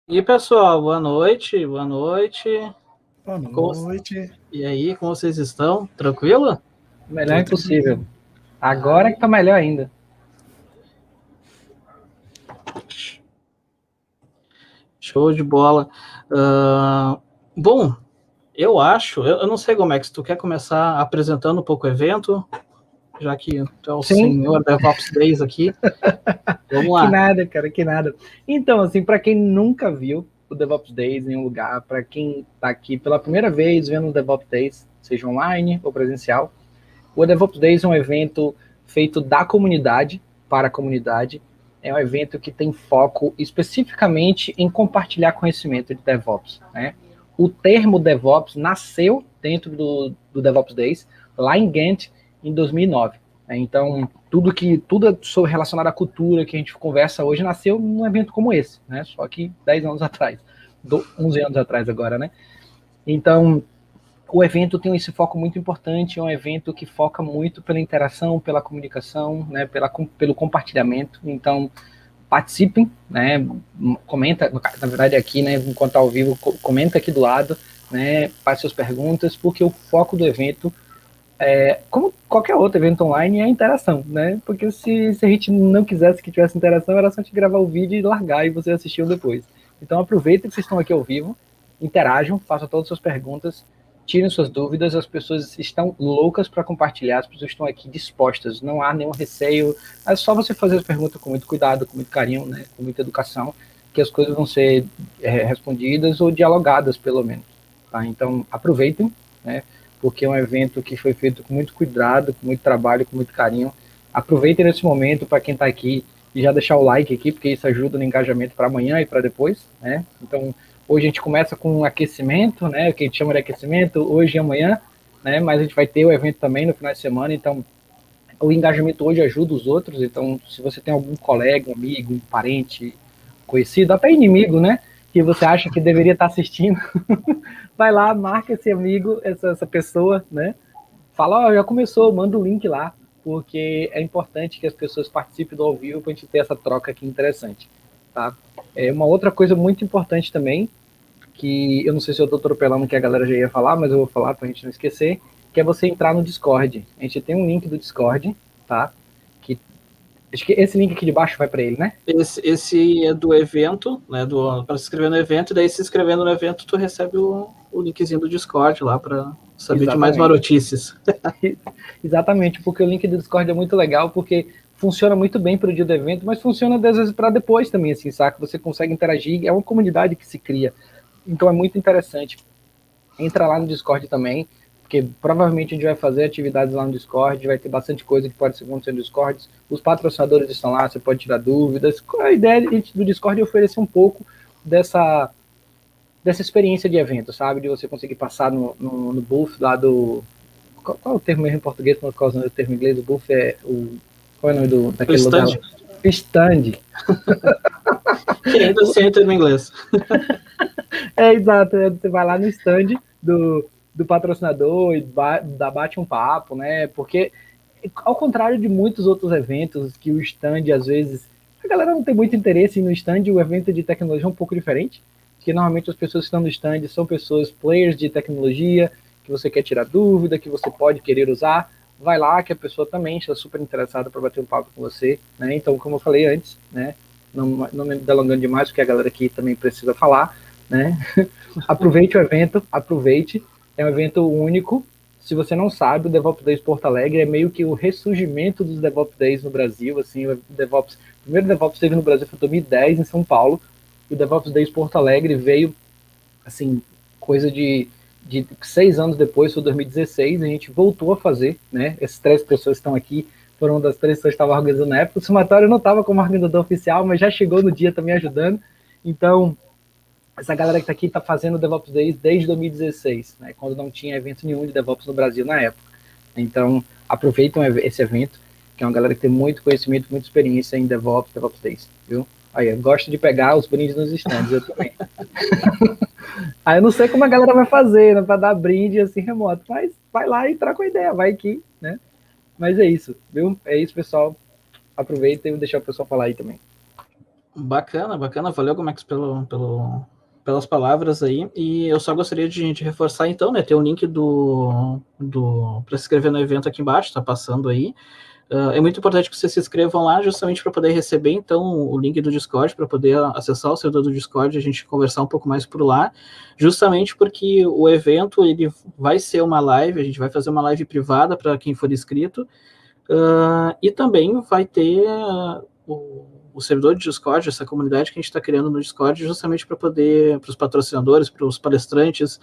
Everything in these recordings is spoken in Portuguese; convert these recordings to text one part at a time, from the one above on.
E pessoal, boa noite, boa noite. Boa Como- noite. E aí, como vocês estão? Tranquilo? Melhor Tudo impossível. bem. Agora que tá melhor ainda. Show de bola. Bom, eu não sei, Gomex, tu quer começar apresentando um pouco o evento, já que tu é o Sim. senhor DevOps Days aqui. Vamos Que lá. nada, cara, que nada. Então, assim, para quem nunca viu o DevOps Days em um lugar, para quem tá aqui pela primeira vez vendo o DevOps Days, seja online ou presencial, o DevOps Days é um evento feito da comunidade para a comunidade. É um evento que tem foco especificamente em compartilhar conhecimento de DevOps, né? O termo DevOps nasceu dentro do DevOps Days, lá em Ghent, em 2009. Então, tudo relacionado à cultura que a gente conversa hoje nasceu num evento como esse, né? Só que 10 anos atrás, 11 anos atrás agora, né? Então, o evento tem esse foco muito importante, é um evento que foca muito pela interação, pela comunicação, né, pelo compartilhamento. Então, participem, né, comenta, na verdade aqui, né, enquanto tá ao vivo, comenta aqui do lado, né, faz suas perguntas, porque o foco do evento como qualquer outro evento online, é a interação, né? Porque se a gente não quisesse que tivesse interação, era só a gente gravar o vídeo e largar e você assistiu depois. Então aproveitem que vocês estão aqui ao vivo, interajam, façam todas as suas perguntas, tirem suas dúvidas, as pessoas estão loucas para compartilhar, as pessoas estão aqui dispostas, não há nenhum receio, é só você fazer as perguntas com muito cuidado, com muito carinho, né? Com muita educação, que as coisas vão ser respondidas ou dialogadas, pelo menos. Tá? Então aproveitem, né? Porque é um evento que foi feito com muito cuidado, com muito trabalho, com muito carinho. Aproveitem esse momento para quem está aqui e já deixar o like aqui, porque isso ajuda no engajamento para amanhã e para depois, né? Então, hoje a gente começa com um aquecimento, né? O que a gente chama de aquecimento, hoje e amanhã, né? Mas a gente vai ter o evento também no final de semana, então o engajamento hoje ajuda os outros, então se você tem algum colega, um amigo, um parente, conhecido, até inimigo, né? Que você acha que deveria estar assistindo, vai lá, marca esse amigo, essa pessoa, né? Fala, já começou, manda o link lá, porque é importante que as pessoas participem do ao vivo para a gente ter essa troca aqui interessante, tá? Uma outra coisa muito importante também, que eu não sei se eu estou atropelando o que a galera já ia falar, mas eu vou falar para a gente não esquecer, que é você entrar no Discord. A gente tem um link do Discord, tá? Que acho que esse link aqui de baixo vai para ele, né? Esse é do evento, né? Para se inscrever no evento, e daí se inscrevendo no evento, tu recebe o linkzinho do Discord lá para saber de mais marotices. Exatamente, porque o link do Discord é muito legal, porque funciona muito bem para o dia do evento, mas funciona às vezes para depois também, assim, saca? Você consegue interagir, é uma comunidade que se cria. Então é muito interessante. Entra lá no Discord também, porque provavelmente a gente vai fazer atividades lá no Discord, vai ter bastante coisa que pode acontecer no Discord. Os patrocinadores estão lá, você pode tirar dúvidas. A ideia do Discord é oferecer um pouco dessa experiência de evento, sabe? De você conseguir passar no booth lá do. Qual é o termo mesmo em português? Por causa do termo em inglês, o booth é o. Qual é o nome daquele lugar? Stand. Que ainda sem termo em inglês. Exato. Você vai lá no stand do patrocinador e bate um papo, né? Porque, ao contrário de muitos outros eventos, que o stand, às vezes, a galera não tem muito interesse no stand, o evento de tecnologia é um pouco diferente, porque normalmente as pessoas que estão no stand são pessoas, players de tecnologia, que você quer tirar dúvida, que você pode querer usar, vai lá que a pessoa também está super interessada para bater um papo com você, né? Então, como eu falei antes, né? Não me delongando demais, porque a galera aqui também precisa falar, né? Aproveite o evento, aproveite, é um evento único. Se você não sabe, o DevOps Days Porto Alegre é meio que o ressurgimento dos DevOps Days no Brasil, assim, o primeiro DevOps teve no Brasil foi em 2010, em São Paulo, e o DevOps Days Porto Alegre veio, assim, coisa de 6 anos depois, foi 2016, a gente voltou a fazer, né? Essas 3 pessoas que estão aqui foram uma das 3 pessoas que estavam organizando na época. O Sumatório não estava como organizador oficial, mas já chegou no dia, tá me ajudando. Então, essa galera que está aqui está fazendo o DevOps Days desde 2016, né? Quando não tinha evento nenhum de DevOps no Brasil na época. Então, aproveitem esse evento, que é uma galera que tem muito conhecimento, muita experiência em DevOps Days, viu? Aí, eu gosto de pegar os brindes nos stands, eu também. Aí eu não sei como a galera vai fazer, né, para dar brinde assim remoto, mas vai lá e troca a ideia, vai aqui, né? Mas é isso, viu? É isso, pessoal. Aproveitem e deixar o pessoal falar aí também. Bacana, bacana. Valeu, Gomex, pelas palavras aí. E eu só gostaria de reforçar, então, né? Tem o link para se inscrever no evento aqui embaixo, tá passando aí. É muito importante que vocês se inscrevam lá, justamente para poder receber, então, o link do Discord, para poder acessar o servidor do Discord e a gente conversar um pouco mais por lá, justamente porque o evento ele vai ser uma live, a gente vai fazer uma live privada para quem for inscrito, e também vai ter o servidor de Discord, essa comunidade que a gente está criando no Discord, justamente para poder, para os patrocinadores, para os palestrantes,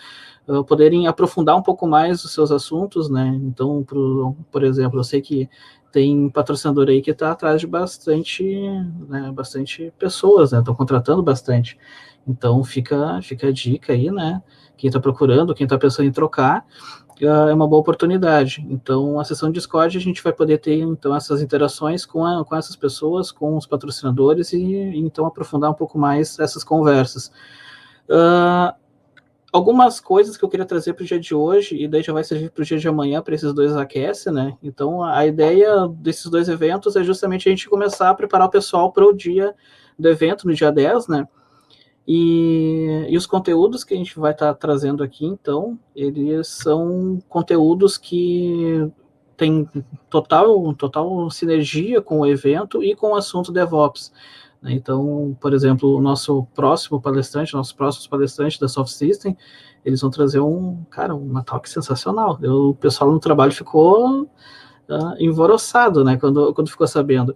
poderem aprofundar um pouco mais os seus assuntos, né? Então, por exemplo, eu sei que tem patrocinador aí que está atrás de bastante, né, bastante pessoas, né? Estão contratando bastante. Então, fica a dica aí, né? Quem está procurando, quem está pensando em trocar, é uma boa oportunidade. Então, a sessão de Discord, a gente vai poder ter, então, essas interações com essas pessoas, com os patrocinadores e então, aprofundar um pouco mais essas conversas. Algumas coisas que eu queria trazer para o dia de hoje, e daí já vai servir para o dia de amanhã, para esses dois aquece, né? Então, a ideia desses dois eventos é justamente a gente começar a preparar o pessoal para o dia do evento, no dia 10, né? E os conteúdos que a gente vai estar trazendo aqui, então, eles são conteúdos que têm total sinergia com o evento e com o assunto DevOps. Então, por exemplo, o nosso próximo palestrante, nossos próximos palestrantes da Soft System, eles vão trazer uma talk sensacional. O pessoal no trabalho ficou envoroçado, né, quando ficou sabendo.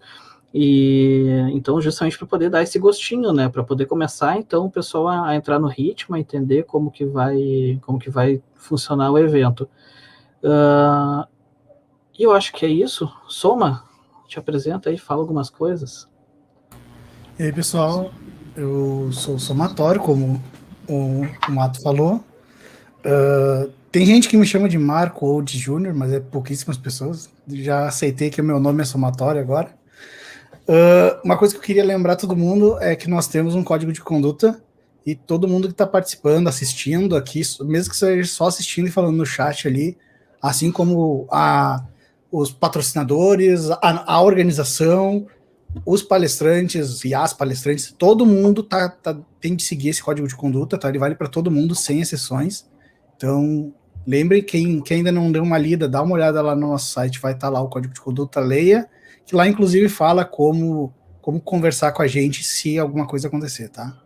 E então, justamente para poder dar esse gostinho, né, para poder começar, então, o pessoal a entrar no ritmo, a entender como que vai funcionar o evento. E eu acho que é isso. Soma, te apresenta aí, fala algumas coisas. E aí, pessoal, eu sou somatório, como o Mato falou. Tem gente que me chama de Marco ou de Júnior, mas é pouquíssimas pessoas. Já aceitei que o meu nome é somatório agora. Uma coisa que eu queria lembrar todo mundo é que nós temos um código de conduta e todo mundo que está participando, assistindo aqui, mesmo que seja só assistindo e falando no chat ali, assim como os patrocinadores, a organização, os palestrantes e as palestrantes, todo mundo tem de seguir esse código de conduta, tá? Ele vale para todo mundo, sem exceções. Então, lembre, quem ainda não deu uma lida, dá uma olhada lá no nosso site, vai estar lá o código de conduta, leia, que lá inclusive fala como conversar com a gente se alguma coisa acontecer, tá?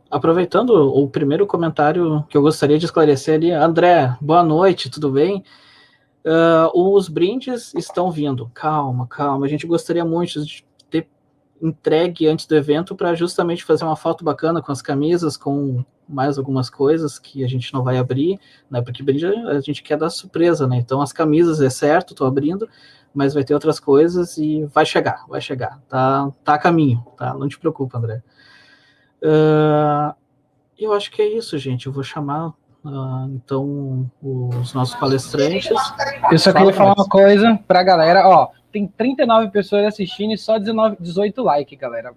Aproveitando o primeiro comentário que eu gostaria de esclarecer ali, André, boa noite, tudo bem? Os brindes estão vindo, calma, a gente gostaria muito de ter entregue antes do evento para justamente fazer uma foto bacana com as camisas, com mais algumas coisas que a gente não vai abrir, né, porque brinde a gente quer dar surpresa, né, então as camisas é certo, estou abrindo, mas vai ter outras coisas e vai chegar, tá a caminho, tá, não te preocupa, André. Eu acho que é isso, gente, eu vou chamar então os nossos palestrantes. Eu só queria falar uma coisa pra galera, ó, tem 39 pessoas assistindo e só 18 likes, galera.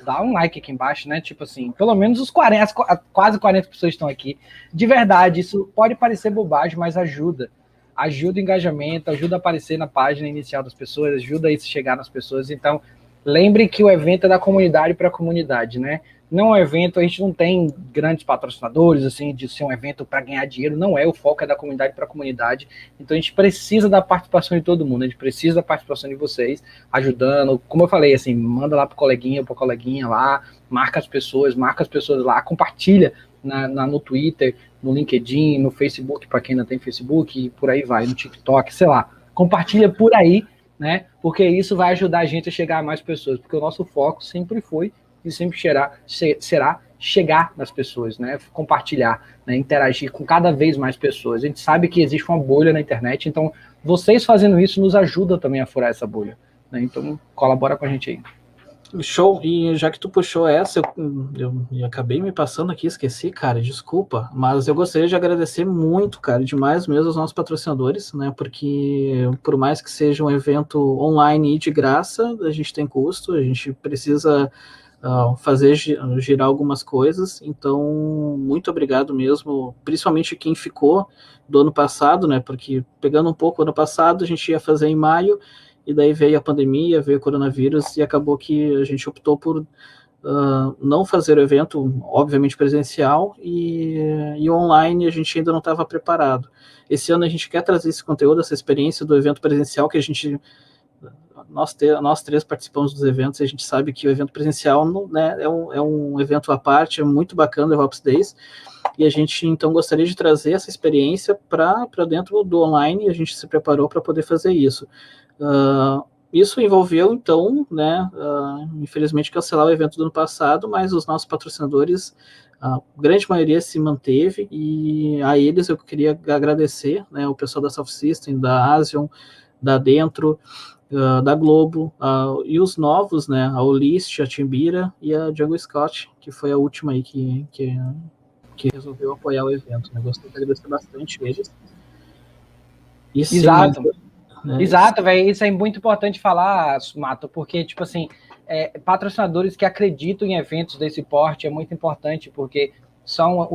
Dá um like aqui embaixo, né? Tipo assim, pelo menos os 40, quase 40 pessoas estão aqui. De verdade, isso pode parecer bobagem, mas ajuda. Ajuda o engajamento, ajuda a aparecer na página inicial das pessoas, ajuda a isso chegar nas pessoas. Então, lembre que o evento é da comunidade para a comunidade, né? Não é um evento, a gente não tem grandes patrocinadores, assim, de ser um evento para ganhar dinheiro, não é, o foco é da comunidade para a comunidade, então a gente precisa da participação de todo mundo, a gente precisa da participação de vocês, ajudando, como eu falei, assim, manda lá pro coleguinha lá, marca as pessoas lá, compartilha no Twitter, no LinkedIn, no Facebook, para quem ainda tem Facebook, e por aí vai, no TikTok, sei lá, compartilha por aí, né, porque isso vai ajudar a gente a chegar a mais pessoas, porque o nosso foco sempre foi e sempre será chegar nas pessoas, né? Compartilhar, né? Interagir com cada vez mais pessoas. A gente sabe que existe uma bolha na internet, então vocês fazendo isso nos ajuda também a furar essa bolha, né? Então colabora com a gente aí. Show, e já que tu puxou essa, eu acabei me passando aqui, esqueci, cara, desculpa, mas eu gostaria de agradecer muito, cara, demais mesmo aos nossos patrocinadores, né, porque por mais que seja um evento online e de graça, a gente tem custo, a gente precisa fazer girar algumas coisas, então muito obrigado mesmo, principalmente quem ficou do ano passado, né, porque pegando um pouco o ano passado, a gente ia fazer em maio, e daí veio a pandemia, veio o coronavírus, e acabou que a gente optou por não fazer o evento, obviamente presencial, e online a gente ainda não estava preparado. Esse ano a gente quer trazer esse conteúdo, essa experiência do evento presencial, que nós três participamos dos eventos, e a gente sabe que o evento presencial, né, é um evento à parte, é muito bacana o DevOps Days, e a gente então gostaria de trazer essa experiência para dentro do online, e a gente se preparou para poder fazer isso. Isso envolveu, então, né, infelizmente, cancelar o evento do ano passado, mas os nossos patrocinadores, a grande maioria se manteve, e a eles eu queria agradecer, né, o pessoal da South System, da Asion, da Dentro, da Globo, e os novos, né, a Olist, a Timbira e a Django Scott, que foi a última aí que resolveu apoiar o evento, né? Gostaria de agradecer bastante eles. E sim, Exato. né, Exato, velho. Isso é muito importante falar, Mato, porque, tipo assim, patrocinadores que acreditam em eventos desse porte é muito importante, porque são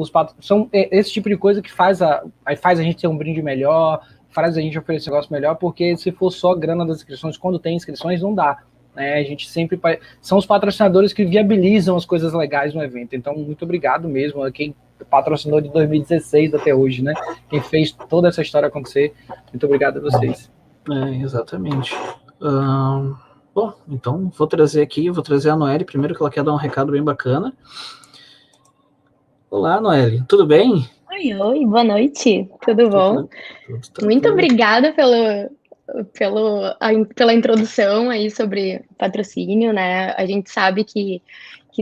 esse tipo de coisa que faz a gente ter um brinde melhor, faz a gente oferecer um negócio melhor, porque se for só grana das inscrições, quando tem inscrições, não dá. Né? A gente sempre... São os patrocinadores que viabilizam as coisas legais no evento. Então, muito obrigado mesmo a quem patrocinou de 2016 até hoje, né? Quem fez toda essa história acontecer. Muito obrigado a vocês. Exatamente. Bom, então vou trazer a Noelle primeiro, que ela quer dar um recado bem bacana. Olá, Noelle, tudo bem? Oi, boa noite, tudo bom? Muito obrigada pela introdução aí sobre patrocínio, né? A gente sabe que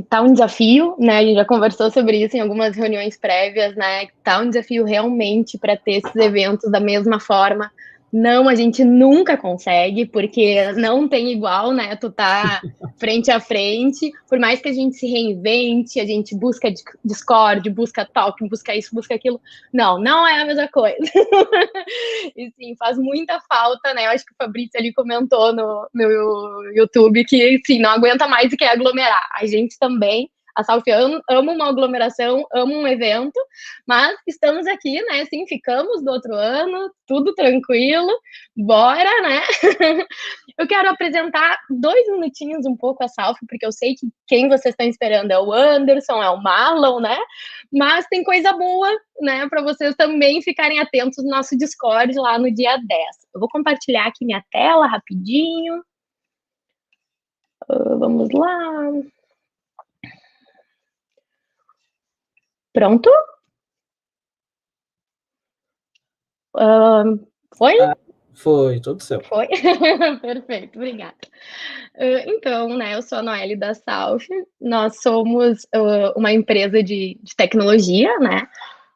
tá um desafio, né? A gente já conversou sobre isso em algumas reuniões prévias, né? Tá um desafio realmente para ter esses eventos da mesma forma. Não, a gente nunca consegue, porque não tem igual, né? Tu tá frente a frente, por mais que a gente se reinvente, a gente busca Discord, busca Talk, busca isso, busca aquilo. Não é a mesma coisa. E sim, faz muita falta, né? Eu acho que o Fabrício ali comentou no YouTube que, sim, não aguenta mais e quer aglomerar. A gente também. A Salf ama uma aglomeração, ama um evento, mas estamos aqui, né? Sim, ficamos do outro ano, tudo tranquilo, bora, né? Eu quero apresentar 2 minutinhos um pouco a Salf, porque eu sei que quem vocês estão esperando é o Anderson, é o Marlon, né? Mas tem coisa boa, né? Para vocês também ficarem atentos no nosso Discord lá no dia 10. Eu vou compartilhar aqui minha tela rapidinho. Vamos lá. Pronto? Foi? Foi, tudo certo. Foi? Perfeito, obrigada. Então, né, eu sou a Noelle da Salf, nós somos uma empresa de tecnologia, né?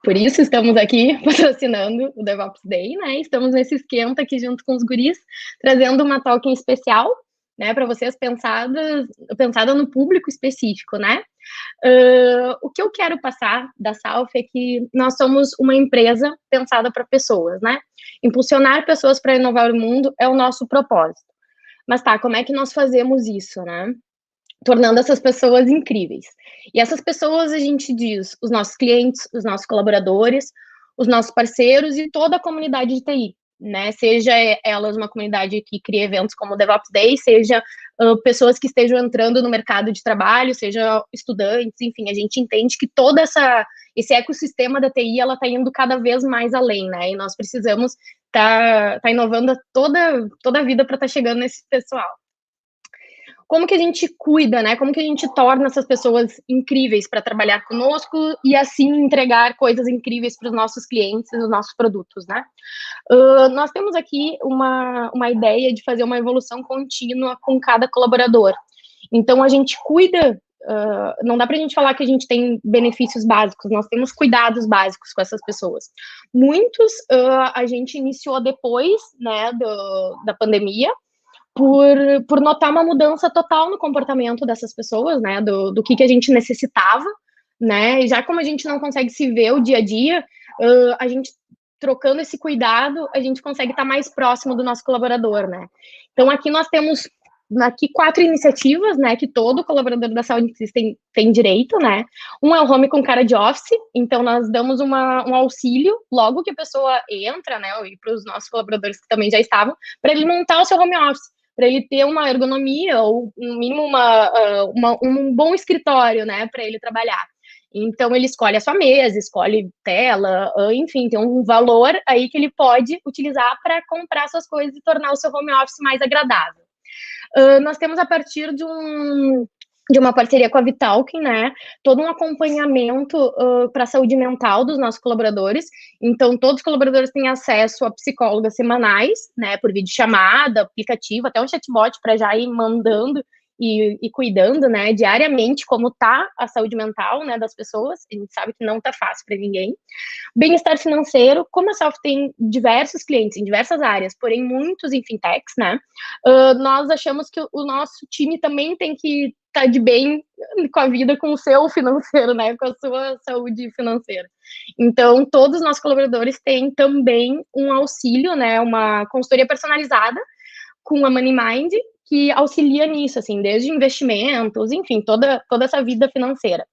Por isso estamos aqui patrocinando o DevOps Day, né? Estamos nesse esquenta aqui junto com os guris, trazendo uma talk especial, né, para vocês pensada no público específico, né? O que eu quero passar da Salf é que nós somos uma empresa pensada para pessoas, né? Impulsionar pessoas para inovar o mundo é o nosso propósito. Mas tá, como é que nós fazemos isso, né? Tornando essas pessoas incríveis. E essas pessoas a gente diz os nossos clientes, os nossos colaboradores, os nossos parceiros e toda a comunidade de TI, né? Seja elas uma comunidade que cria eventos como o DevOps Day, seja pessoas que estejam entrando no mercado de trabalho, seja estudantes, enfim, a gente entende que todo esse ecossistema da TI, ela está indo cada vez mais além, né? E nós precisamos tá inovando toda a vida para estar chegando nesse pessoal. Como que a gente cuida, né? Como que a gente torna essas pessoas incríveis para trabalhar conosco e assim entregar coisas incríveis para os nossos clientes e os nossos produtos, né? Nós temos aqui uma ideia de fazer uma evolução contínua com cada colaborador. Então, a gente cuida, não dá para a gente falar que a gente tem benefícios básicos, nós temos cuidados básicos com essas pessoas. Muitos a gente iniciou depois, né, da pandemia, por notar uma mudança total no comportamento dessas pessoas, né, do que a gente necessitava, né, e já como a gente não consegue se ver o dia a dia, a gente trocando esse cuidado, a gente consegue estar mais próximo do nosso colaborador, né. Então, aqui nós temos 4 iniciativas, né, que todo colaborador da Saúde tem direito, né. Um é o home com cara de office, então nós damos um auxílio logo que a pessoa entra, né, e para os nossos colaboradores que também já estavam, para ele montar o seu home office, para ele ter uma ergonomia ou, no mínimo, um bom escritório, né, para ele trabalhar. Então, ele escolhe a sua mesa, escolhe tela, enfim, tem um valor aí que ele pode utilizar para comprar suas coisas e tornar o seu home office mais agradável. Nós temos, a partir de uma parceria com a Vitalkin, né, todo um acompanhamento para a saúde mental dos nossos colaboradores. Então, todos os colaboradores têm acesso a psicólogas semanais, né, por videochamada, aplicativo, até um chatbot para já ir mandando e cuidando, né, diariamente como está a saúde mental, né, das pessoas. A gente sabe que não está fácil para ninguém. Bem-estar financeiro, como a Salf tem diversos clientes em diversas áreas, porém muitos em fintechs, né, nós achamos que o nosso time também tem que estar de bem com a vida, com o seu financeiro, né, com a sua saúde financeira. Então, todos os nossos colaboradores têm também um auxílio, né, uma consultoria personalizada com a Money Mind, que auxilia nisso, assim, desde investimentos, enfim, toda essa vida financeira.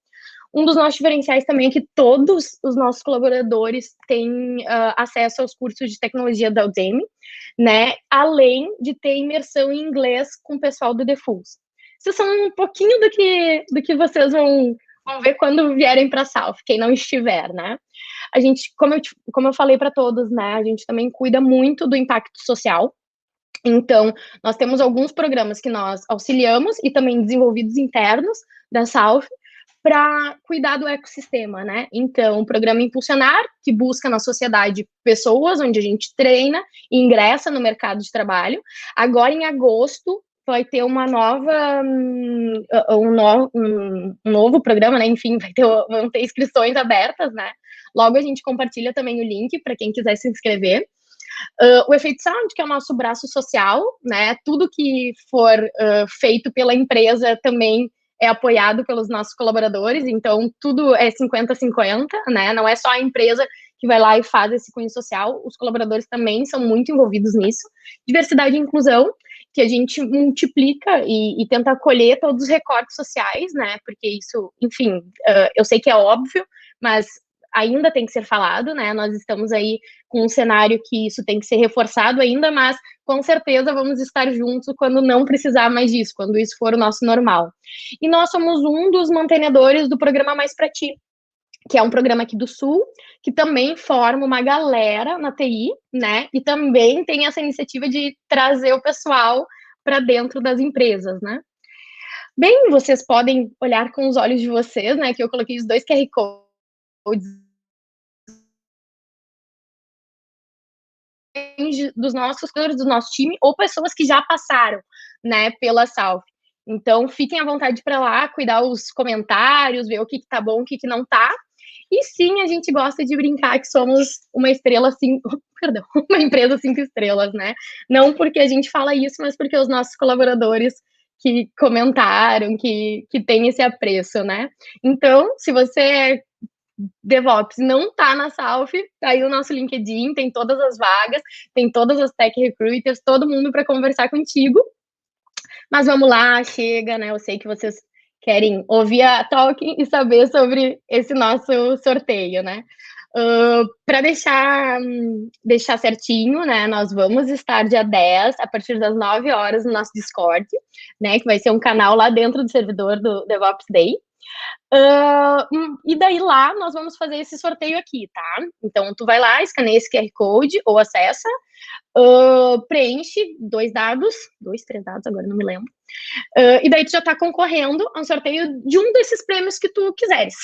Um dos nossos diferenciais também é que todos os nossos colaboradores têm acesso aos cursos de tecnologia da Udemy, né, além de ter imersão em inglês com o pessoal do The Fools. Isso são um pouquinho do que vocês vão ver quando vierem para a Salf, quem não estiver, né. A gente, como eu falei para todos, né, a gente também cuida muito do impacto social. Então, nós temos alguns programas que nós auxiliamos e também desenvolvidos internos da Salf para cuidar do ecossistema, né? Então, o programa Impulsionar, que busca na sociedade pessoas, onde a gente treina e ingressa no mercado de trabalho. Agora, em agosto, vai ter um novo programa, né? Enfim, vão ter inscrições abertas, né? Logo a gente compartilha também o link para quem quiser se inscrever. O Efeito Sound, que é o nosso braço social, né? Tudo que for feito pela empresa também é apoiado pelos nossos colaboradores, então tudo é 50-50, né? Não é só a empresa que vai lá e faz esse cunho social, os colaboradores também são muito envolvidos nisso. Diversidade e inclusão, que a gente multiplica e tenta acolher todos os recortes sociais, né? Porque isso, enfim, eu sei que é óbvio, mas ainda tem que ser falado, né? Nós estamos aí com um cenário que isso tem que ser reforçado ainda, mas com certeza vamos estar juntos quando não precisar mais disso, quando isso for o nosso normal. E nós somos um dos mantenedores do programa Mais Pra Ti, que é um programa aqui do Sul, que também forma uma galera na TI, né? E também tem essa iniciativa de trazer o pessoal para dentro das empresas, né? Bem, vocês podem olhar com os olhos de vocês, né? Que eu coloquei os 2 QR Codes dos nossos colaboradores, do nosso time, ou pessoas que já passaram, né, pela Salf. Então, fiquem à vontade para lá, cuidar os comentários, ver o que tá bom, o que não tá. E sim, a gente gosta de brincar que somos uma estrela perdão, uma empresa 5 estrelas, né? Não porque a gente fala isso, mas porque os nossos colaboradores que comentaram, que tem esse apreço, né? Então, se você é DevOps não tá na Salf, tá aí o nosso LinkedIn, tem todas as vagas, tem todas as tech recruiters, todo mundo para conversar contigo. Mas vamos lá, chega, né? Eu sei que vocês querem ouvir a Talking e saber sobre esse nosso sorteio, né? Para deixar certinho, né? Nós vamos estar dia 10, a partir das 9 horas, no nosso Discord, né? Que vai ser um canal lá dentro do servidor do DevOps Day. E daí lá nós vamos fazer esse sorteio aqui, tá? Então tu vai lá, escaneia esse QR Code ou acessa, preenche 3 dados, agora não me lembro, e daí tu já tá concorrendo a um sorteio de um desses prêmios que tu quiseres.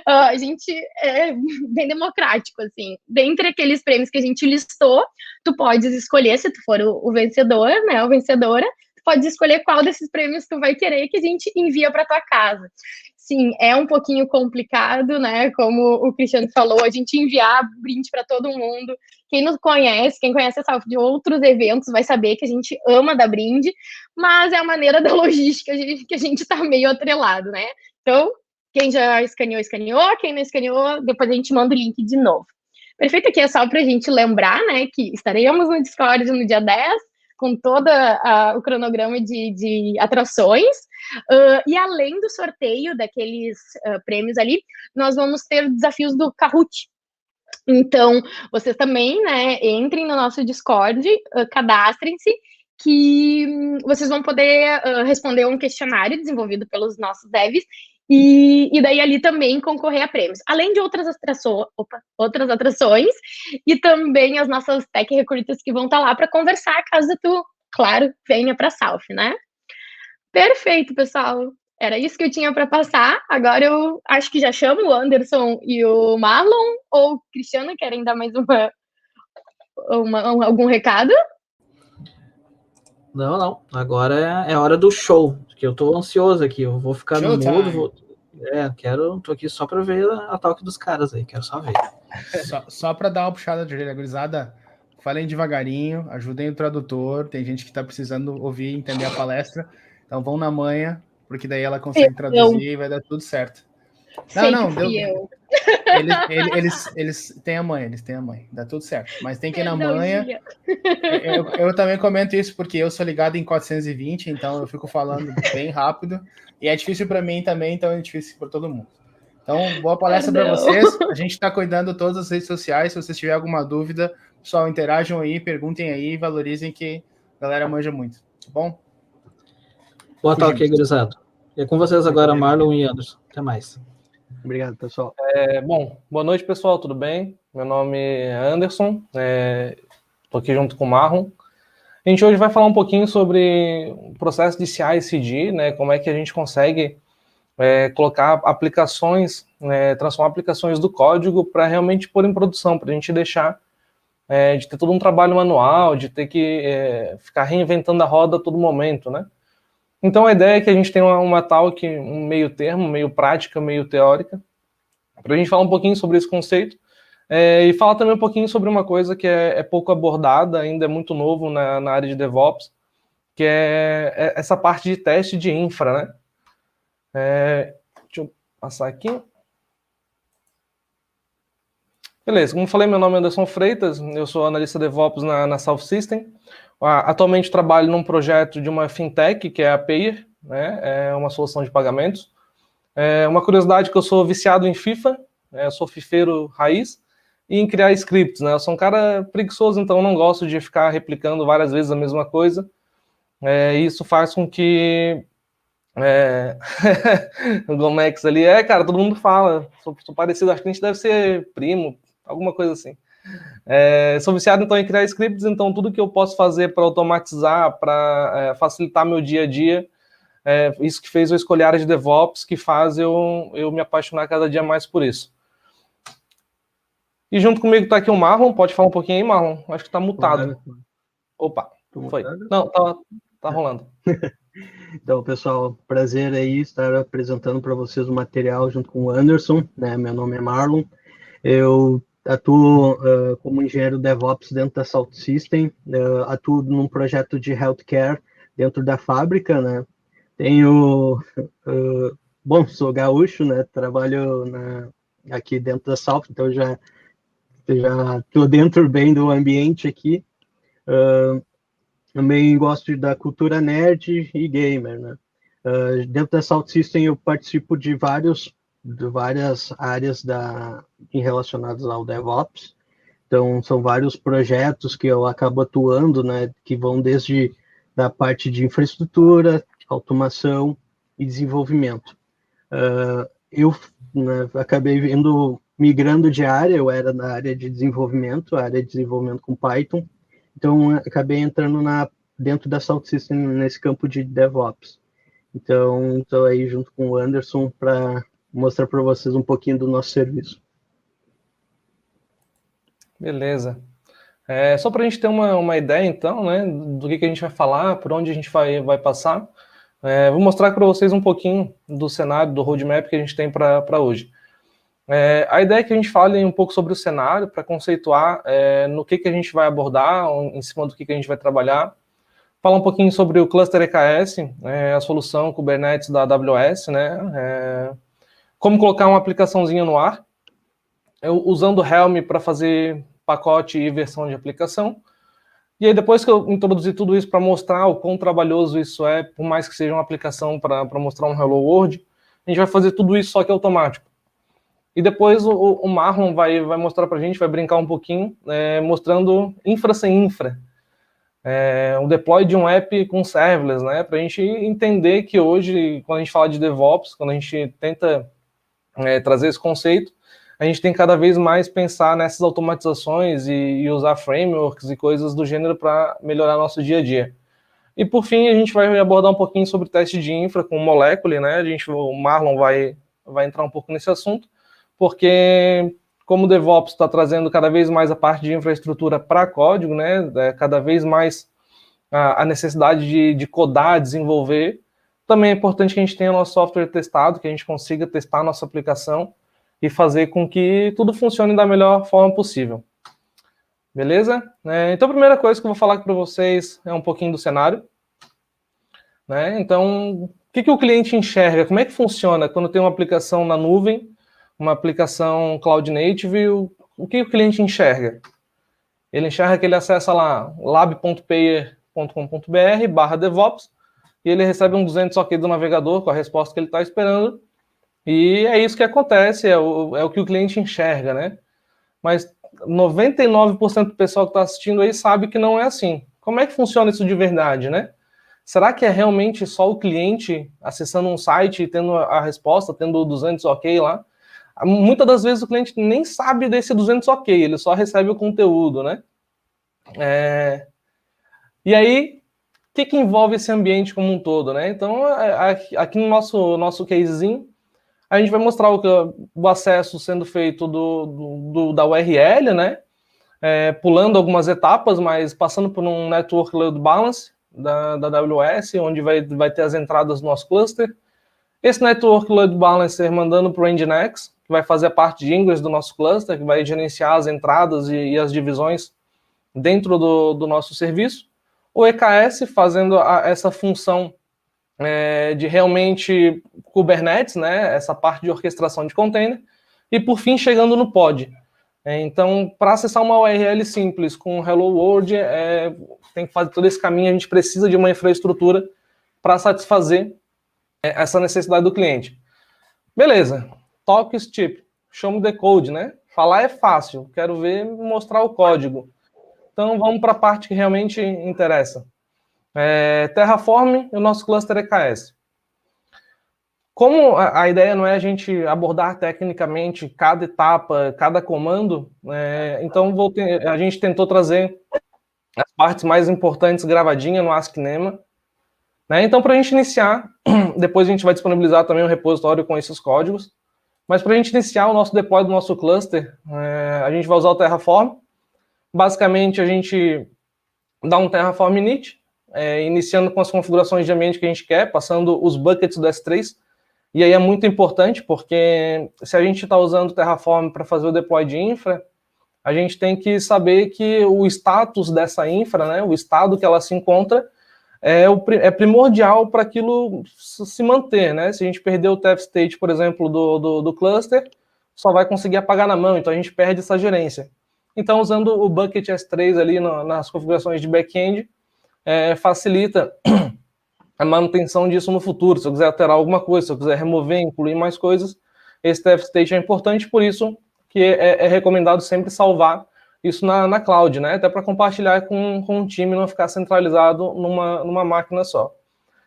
A gente é bem democrático, assim. Dentre aqueles prêmios que a gente listou, tu podes escolher, se tu for o vencedor, né, ou vencedora, tu podes escolher qual desses prêmios tu vai querer que a gente envia para tua casa. Sim, é um pouquinho complicado, né? Como o Cristiano falou, a gente enviar brinde para todo mundo. Quem nos conhece, quem conhece a Salf de outros eventos, vai saber que a gente ama dar brinde, mas é a maneira da logística que a gente está meio atrelado, né? Então, quem já escaneou, quem não escaneou, depois a gente manda o link de novo. Perfeito, aqui é só para a gente lembrar, né, que estaremos no Discord no dia 10, com todo o cronograma de atrações, e além do sorteio daqueles prêmios ali, nós vamos ter desafios do Kahoot. Então, vocês também, né, entrem no nosso Discord, cadastrem-se, que vocês vão poder responder um questionário desenvolvido pelos nossos devs e daí ali também concorrer a prêmios. Além de outras atrações e também as nossas tech recruiters que vão estar lá para conversar caso tu, claro, venha para a South, né? Perfeito, pessoal. Era isso que eu tinha para passar. Agora eu acho que já chamo o Anderson e o Marlon, ou o Cristiano, querem dar mais algum recado? Não. Agora é hora do show, que eu tô ansioso aqui. Eu vou ficar no mudo. Tô aqui só para ver a talk dos caras aí, quero só ver. Só para dar uma puxada de orelha, gurizada, falem devagarinho, ajudem o tradutor, tem gente que tá precisando ouvir e entender a palestra, então vão na manha, porque daí ela consegue traduzir e vai dar tudo certo. Não, deu. Eles têm a manha, dá tudo certo, mas tem que ir na manha. Eu também comento isso porque eu sou ligado em 420, então eu fico falando bem rápido, e é difícil para mim também, então é difícil para todo mundo. Então, boa palestra para vocês. A gente está cuidando de todas as redes sociais. Se vocês tiverem alguma dúvida, pessoal, interajam aí, perguntem aí, valorizem que a galera manja muito. Tá bom? Boa talk, gurizada. É com vocês agora, Marlon e Anderson. Até mais. Obrigado, pessoal. Bom, boa noite, pessoal. Tudo bem? Meu nome é Anderson. Estou aqui junto com o Marlon. A gente hoje vai falar um pouquinho sobre o processo de CI/CD, né? Como é que a gente consegue colocar aplicações, transformar aplicações do código para realmente pôr em produção, para a gente deixar de ter todo um trabalho manual, de ter que ficar reinventando a roda a todo momento, né? Então a ideia é que a gente tenha uma talk, um meio termo, meio prática, meio teórica, para a gente falar um pouquinho sobre esse conceito e falar também um pouquinho sobre uma coisa que é pouco abordada, ainda é muito novo na área de DevOps, que é essa parte de teste de infra, né? Deixa eu passar aqui. Beleza, como eu falei, meu nome é Anderson Freitas, eu sou analista DevOps na South System. Atualmente trabalho num projeto de uma fintech, que é a Payer, né? É uma solução de pagamentos. Uma curiosidade que eu sou viciado em FIFA, eu sou fifeiro raiz, e em criar scripts, né? Eu sou um cara preguiçoso, então eu não gosto de ficar replicando várias vezes a mesma coisa. Isso faz com que o Gomex ali, cara, todo mundo fala, sou parecido, acho que a gente deve ser primo, alguma coisa assim. Sou viciado então em criar scripts, então tudo que eu posso fazer para automatizar, para facilitar meu dia a dia, isso que fez eu escolher a área de DevOps, que faz eu me apaixonar cada dia mais por isso. E junto comigo está aqui o Marlon, pode falar um pouquinho aí, Marlon? Acho que está mutado. Opa, foi. Não, tá rolando. Então, pessoal, prazer aí estar apresentando para vocês o material junto com o Anderson, né? Meu nome é Marlon, eu atuo como engenheiro DevOps dentro da South System, atuo num projeto de healthcare dentro da fábrica, né? Bom, sou gaúcho, né? Trabalho aqui dentro da South, então já estou dentro bem do ambiente aqui. Também gosto da cultura nerd e gamer, né? Dentro da South System eu participo de várias áreas relacionadas ao DevOps. Então, são vários projetos que eu acabo atuando, né? Que vão desde da parte de infraestrutura, automação e desenvolvimento. Eu acabei migrando de área, eu era na área de desenvolvimento, com Python. Então, acabei entrando dentro da South System nesse campo de DevOps. Então, estou aí junto com o Anderson para mostrar para vocês um pouquinho do nosso serviço. Beleza. Só para a gente ter uma ideia, então, né, do que a gente vai falar, por onde a gente vai passar, vou mostrar para vocês um pouquinho do cenário, do roadmap que a gente tem para hoje. A ideia é que a gente fale um pouco sobre o cenário, para conceituar no que a gente vai abordar, em cima do que a gente vai trabalhar. Falar um pouquinho sobre o Cluster EKS, a solução Kubernetes da AWS, né? Como colocar uma aplicaçãozinha no ar, usando o Helm para fazer pacote e versão de aplicação. E aí, depois que eu introduzir tudo isso para mostrar o quão trabalhoso isso é, por mais que seja uma aplicação para mostrar um Hello World, a gente vai fazer tudo isso só que automático. E depois o Marlon vai mostrar para a gente, vai brincar um pouquinho, mostrando infra sem infra. o deploy de um app com serverless, né? Para a gente entender que hoje, quando a gente fala de DevOps, quando a gente tenta trazer esse conceito, a gente tem cada vez mais pensar nessas automatizações e usar frameworks e coisas do gênero para melhorar nosso dia a dia. E por fim, a gente vai abordar um pouquinho sobre teste de infra com Molecule, né? O Marlon vai entrar um pouco nesse assunto, porque como o DevOps está trazendo cada vez mais a parte de infraestrutura para código, né? Cada vez mais a necessidade de codar, desenvolver, também é importante que a gente tenha nosso software testado, que a gente consiga testar a nossa aplicação e fazer com que tudo funcione da melhor forma possível. Beleza? Então, a primeira coisa que eu vou falar para vocês é um pouquinho do cenário. Então, o que o cliente enxerga? Como é que funciona quando tem uma aplicação na nuvem, uma aplicação cloud native? O que o cliente enxerga? Ele enxerga que ele acessa lá lab.payer.com.br/DevOps e ele recebe um 200 OK do navegador com a resposta que ele está esperando. E é isso que acontece, é o que o cliente enxerga, né? Mas 99% do pessoal que está assistindo aí sabe que não é assim. Como é que funciona isso de verdade, né? Será que é realmente só o cliente acessando um site e tendo a resposta, tendo o 200 OK lá? Muitas das vezes o cliente nem sabe desse 200 OK, ele só recebe o conteúdo, né? E aí, o que envolve esse ambiente como um todo, né? Então, aqui no nosso casezinho, a gente vai mostrar o acesso sendo feito da URL, né? Pulando algumas etapas, mas passando por um Network Load Balance da AWS, onde vai ter as entradas do nosso cluster. Esse Network Load Balancer mandando para o Nginx, que vai fazer a parte de ingress do nosso cluster, que vai gerenciar as entradas e as divisões dentro do nosso serviço. O EKS fazendo essa função de realmente Kubernetes, né, essa parte de orquestração de container, e por fim chegando no pod. Então, para acessar uma URL simples com Hello World, tem que fazer todo esse caminho, a gente precisa de uma infraestrutura para satisfazer essa necessidade do cliente. Beleza, talk is cheap, chamo de code, né? Falar é fácil, quero ver mostrar o código. Então, vamos para a parte que realmente interessa. Terraform e o nosso cluster EKS. Como a ideia não é a gente abordar tecnicamente cada etapa, cada comando, então a gente tentou trazer as partes mais importantes gravadinhas no AskNema. Então, para a gente iniciar, depois a gente vai disponibilizar também um repositório com esses códigos, mas para a gente iniciar o nosso deploy do nosso cluster, a gente vai usar o Terraform. Basicamente, a gente dá um Terraform init, iniciando com as configurações de ambiente que a gente quer, passando os buckets do S3, e aí é muito importante, porque se a gente está usando o Terraform para fazer o deploy de infra, a gente tem que saber que o status dessa infra, né, o estado que ela se encontra, é primordial para aquilo se manter, né? Se a gente perder o TF state, por exemplo, do cluster, só vai conseguir apagar na mão, então a gente perde essa gerência. Então, usando o bucket S3 ali nas configurações de back-end, facilita a manutenção disso no futuro. Se eu quiser alterar alguma coisa, se eu quiser remover, incluir mais coisas, esse TF state é importante, por isso que é recomendado sempre salvar isso na cloud, né? Até para compartilhar com o time, não ficar centralizado numa máquina só.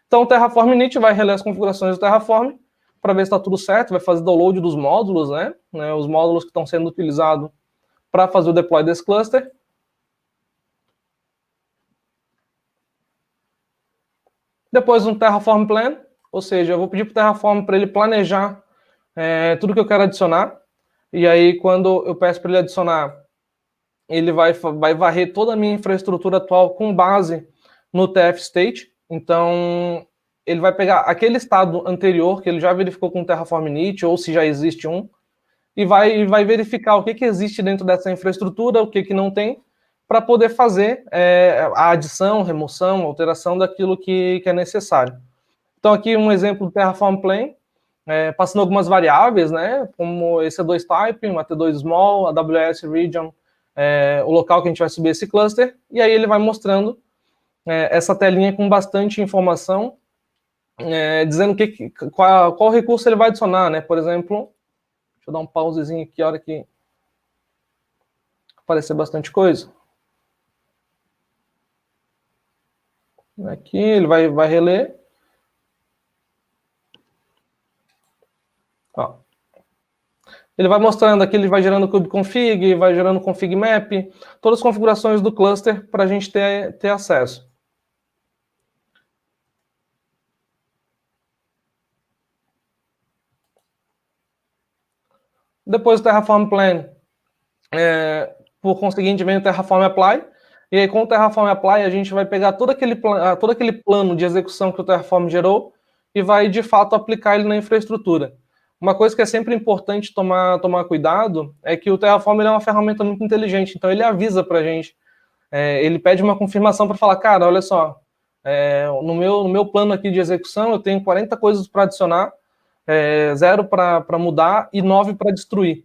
Então, o Terraform init vai reler as configurações do Terraform para ver se está tudo certo, vai fazer download dos módulos, né? Os módulos que estão sendo utilizados para fazer o deploy desse cluster. Depois um Terraform Plan, ou seja, eu vou pedir para o Terraform para ele planejar tudo que eu quero adicionar. E aí, quando eu peço para ele adicionar, ele vai varrer toda a minha infraestrutura atual com base no TF state. Então, ele vai pegar aquele estado anterior que ele já verificou com o Terraform init, ou se já existe um, e vai verificar o que existe dentro dessa infraestrutura, o que não tem, para poder fazer a adição, remoção, alteração daquilo que é necessário. Então, aqui um exemplo do Terraform Plan, passando algumas variáveis, né, como EC2 Type, uma T2 Small, AWS Region, o local que a gente vai subir esse cluster, e aí ele vai mostrando essa telinha com bastante informação, dizendo qual recurso ele vai adicionar, né? Por exemplo, deixa eu dar um pausezinho aqui, a hora que aparecer bastante coisa. Aqui ele vai reler. Ó. Ele vai mostrando aqui, ele vai gerando kubeconfig, vai gerando config map, todas as configurações do cluster para a gente ter acesso. Depois do Terraform Plan, por conseguinte, vem o Terraform Apply. E aí, com o Terraform Apply, a gente vai pegar todo aquele plano de execução que o Terraform gerou e vai, de fato, aplicar ele na infraestrutura. Uma coisa que é sempre importante tomar cuidado é que o Terraform ele é uma ferramenta muito inteligente, então ele avisa para a gente. Ele pede uma confirmação para falar, cara, olha só, no meu plano aqui de execução eu tenho 40 coisas para adicionar, 0 para mudar e 9 para destruir.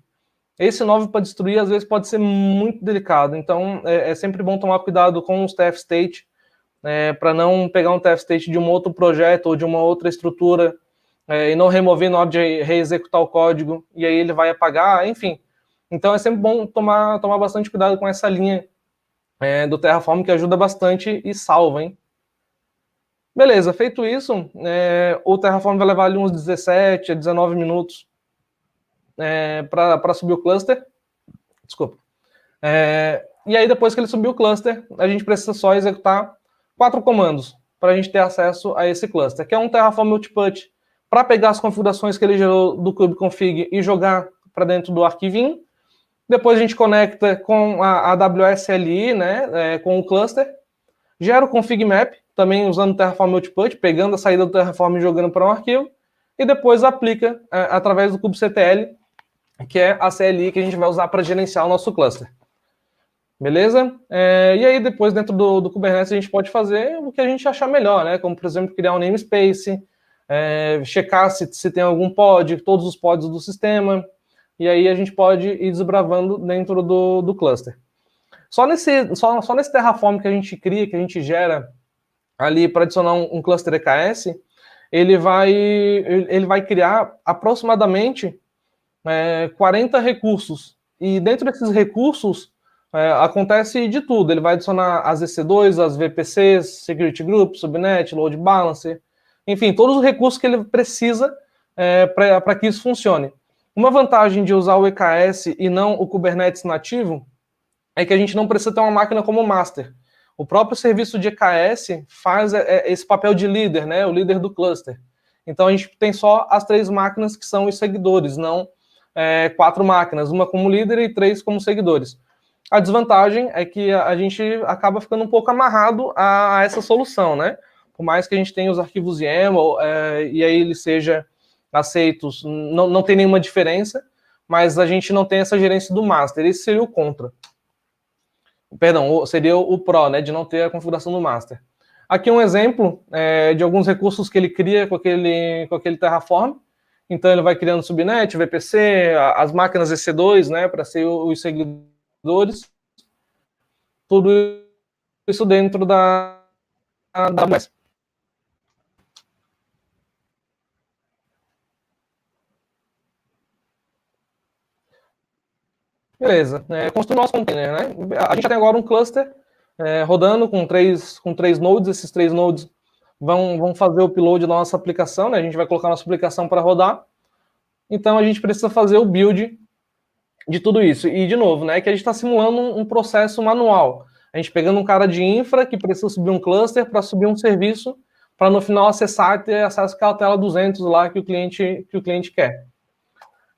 Esse 9 para destruir, às vezes, pode ser muito delicado. Então, é sempre bom tomar cuidado com os TF state, para não pegar um TF state de um outro projeto ou de uma outra estrutura e não remover na hora de reexecutar o código, e aí ele vai apagar, enfim. Então, é sempre bom tomar bastante cuidado com essa linha do Terraform, que ajuda bastante e salva, hein? Beleza, feito isso, o Terraform vai levar ali uns 17 a 19 minutos para subir o cluster. Desculpa. E aí, depois que ele subir o cluster, a gente precisa só executar 4 comandos para a gente ter acesso a esse cluster, que é um Terraform Multiput para pegar as configurações que ele gerou do kubeconfig e jogar para dentro do arquivinho. Depois a gente conecta com a AWS LI, né, com o cluster. Gera o config map, também usando o Terraform Multiput, pegando a saída do Terraform e jogando para um arquivo. E depois aplica através do kubectl, que é a CLI que a gente vai usar para gerenciar o nosso cluster. Beleza? E aí depois dentro do Kubernetes a gente pode fazer o que a gente achar melhor, né? Como, por exemplo, criar um namespace, checar se tem algum pod, todos os pods do sistema, e aí a gente pode ir desbravando dentro do cluster. Só nesse Terraform que a gente cria, que a gente gera ali para adicionar um cluster EKS, ele vai criar aproximadamente 40 recursos. E dentro desses recursos acontece de tudo. Ele vai adicionar as EC2, as VPCs, Security Group, Subnet, Load Balancer, enfim, todos os recursos que ele precisa para que isso funcione. Uma vantagem de usar o EKS e não o Kubernetes nativo é que a gente não precisa ter uma máquina como master. O próprio serviço de EKS faz esse papel de líder, né, o líder do cluster. Então a gente tem só as 3 máquinas que são os seguidores, não 4 máquinas, uma como líder e 3 como seguidores. A desvantagem é que a gente acaba ficando um pouco amarrado a essa solução, né? Por mais que a gente tenha os arquivos YAML e aí eles sejam aceitos, não tem nenhuma diferença, mas a gente não tem essa gerência do master. Esse seria o contra. Perdão, seria o pró, né, de não ter a configuração do master. Aqui um exemplo de alguns recursos que ele cria com aquele Terraform. Então ele vai criando subnet, VPC, as máquinas EC2, né, para ser os seguidores. Tudo isso dentro da AWS. Beleza, construir nosso container, né? A gente já tem agora um cluster rodando com três nodes. Esses 3 nodes vão fazer o upload da nossa aplicação, né? A gente vai colocar nossa aplicação para rodar. Então a gente precisa fazer o build de tudo isso. E, de novo, né, que a gente está simulando um processo manual. A gente pegando um cara de infra que precisa subir um cluster para subir um serviço, para no final acessar e ter acesso àquela tela 200 lá que o cliente quer.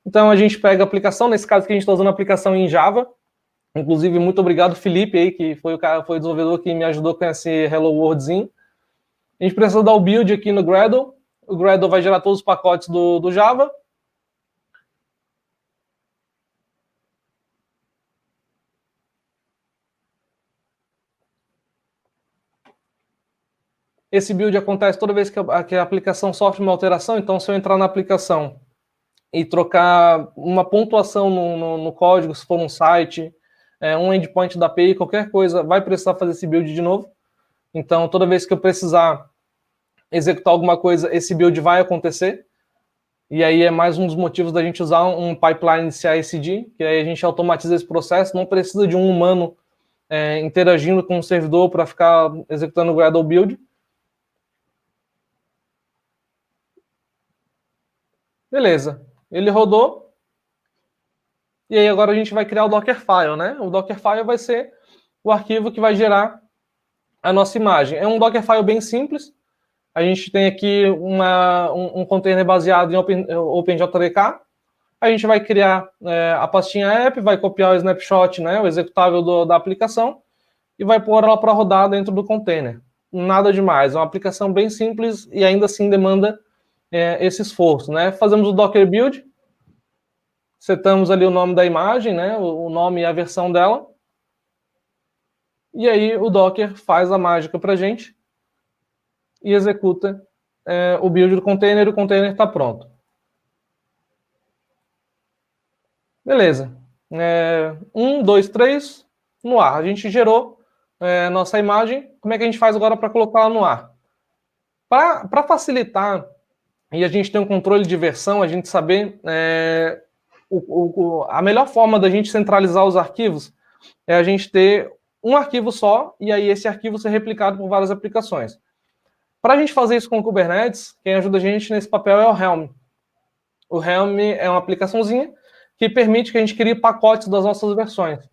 Então a gente pega a aplicação, nesse caso que a gente está usando a aplicação em Java. Inclusive, muito obrigado, Felipe, aí, que foi o desenvolvedor que me ajudou com esse Hello Worldzinho. A gente precisa dar o build aqui no Gradle. O Gradle vai gerar todos os pacotes do Java. Esse build acontece toda vez que a aplicação sofre uma alteração. Então, se eu entrar na aplicação e trocar uma pontuação no código, se for um site, um endpoint da API, qualquer coisa, vai precisar fazer esse build de novo. Então, toda vez que eu precisar executar alguma coisa, esse build vai acontecer. E aí é mais um dos motivos da gente usar um pipeline de CI/CD, que aí a gente automatiza esse processo, não precisa de um humano interagindo com o servidor para ficar executando o Gradle build. Beleza, ele rodou. E aí agora a gente vai criar o Dockerfile, né? O Dockerfile vai ser o arquivo que vai gerar a nossa imagem. É um Dockerfile bem simples. A gente tem aqui um container baseado em OpenJDK. A gente vai criar a pastinha app, vai copiar o snapshot, né, o executável da aplicação, e vai pôr ela para rodar dentro do container. Nada demais, é uma aplicação bem simples e ainda assim demanda esse esforço, né? Fazemos o Docker Build, setamos ali o nome da imagem, né, o nome e a versão dela, e aí o Docker faz a mágica para a gente e executa o build do container, e o container está pronto. Beleza. 1, 2, 3, no ar. A gente gerou nossa imagem. Como é que a gente faz agora para colocá-la no ar? Para facilitar e a gente ter um controle de versão, a gente saber a melhor forma da gente centralizar os arquivos é a gente ter um arquivo só e aí esse arquivo ser replicado por várias aplicações. Para a gente fazer isso com o Kubernetes, quem ajuda a gente nesse papel é o Helm. O Helm é uma aplicaçãozinha que permite que a gente crie pacotes das nossas versões.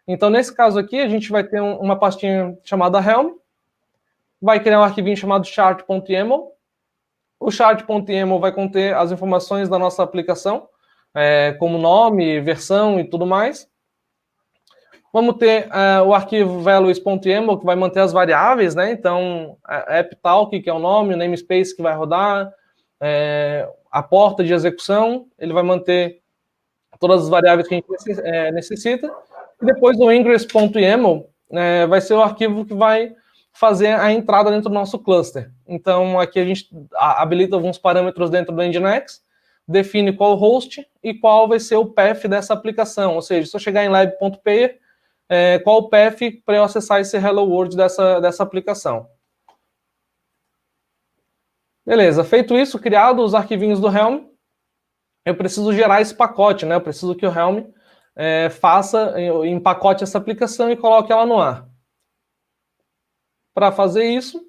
Então, nesse caso aqui, a gente vai ter uma pastinha chamada Helm, vai criar um arquivinho chamado chart.yaml. O chart.yaml vai conter as informações da nossa aplicação, como nome, versão e tudo mais. Vamos ter o arquivo values.yaml, que vai manter as variáveis, né? Então, apptalk, que é o nome, o namespace que vai rodar, a porta de execução, ele vai manter todas as variáveis que a gente necessita. E depois o ingress.yaml vai ser o arquivo que vai fazer a entrada dentro do nosso cluster. Então, aqui a gente habilita alguns parâmetros dentro do Nginx, define qual host e qual vai ser o path dessa aplicação. Ou seja, se eu chegar em lab.pair, qual o path para eu acessar esse Hello World dessa aplicação. Beleza, feito isso, criado os arquivinhos do Helm, eu preciso gerar esse pacote, né? Eu preciso que o Helm empacote essa aplicação e coloque ela no ar. Para fazer isso,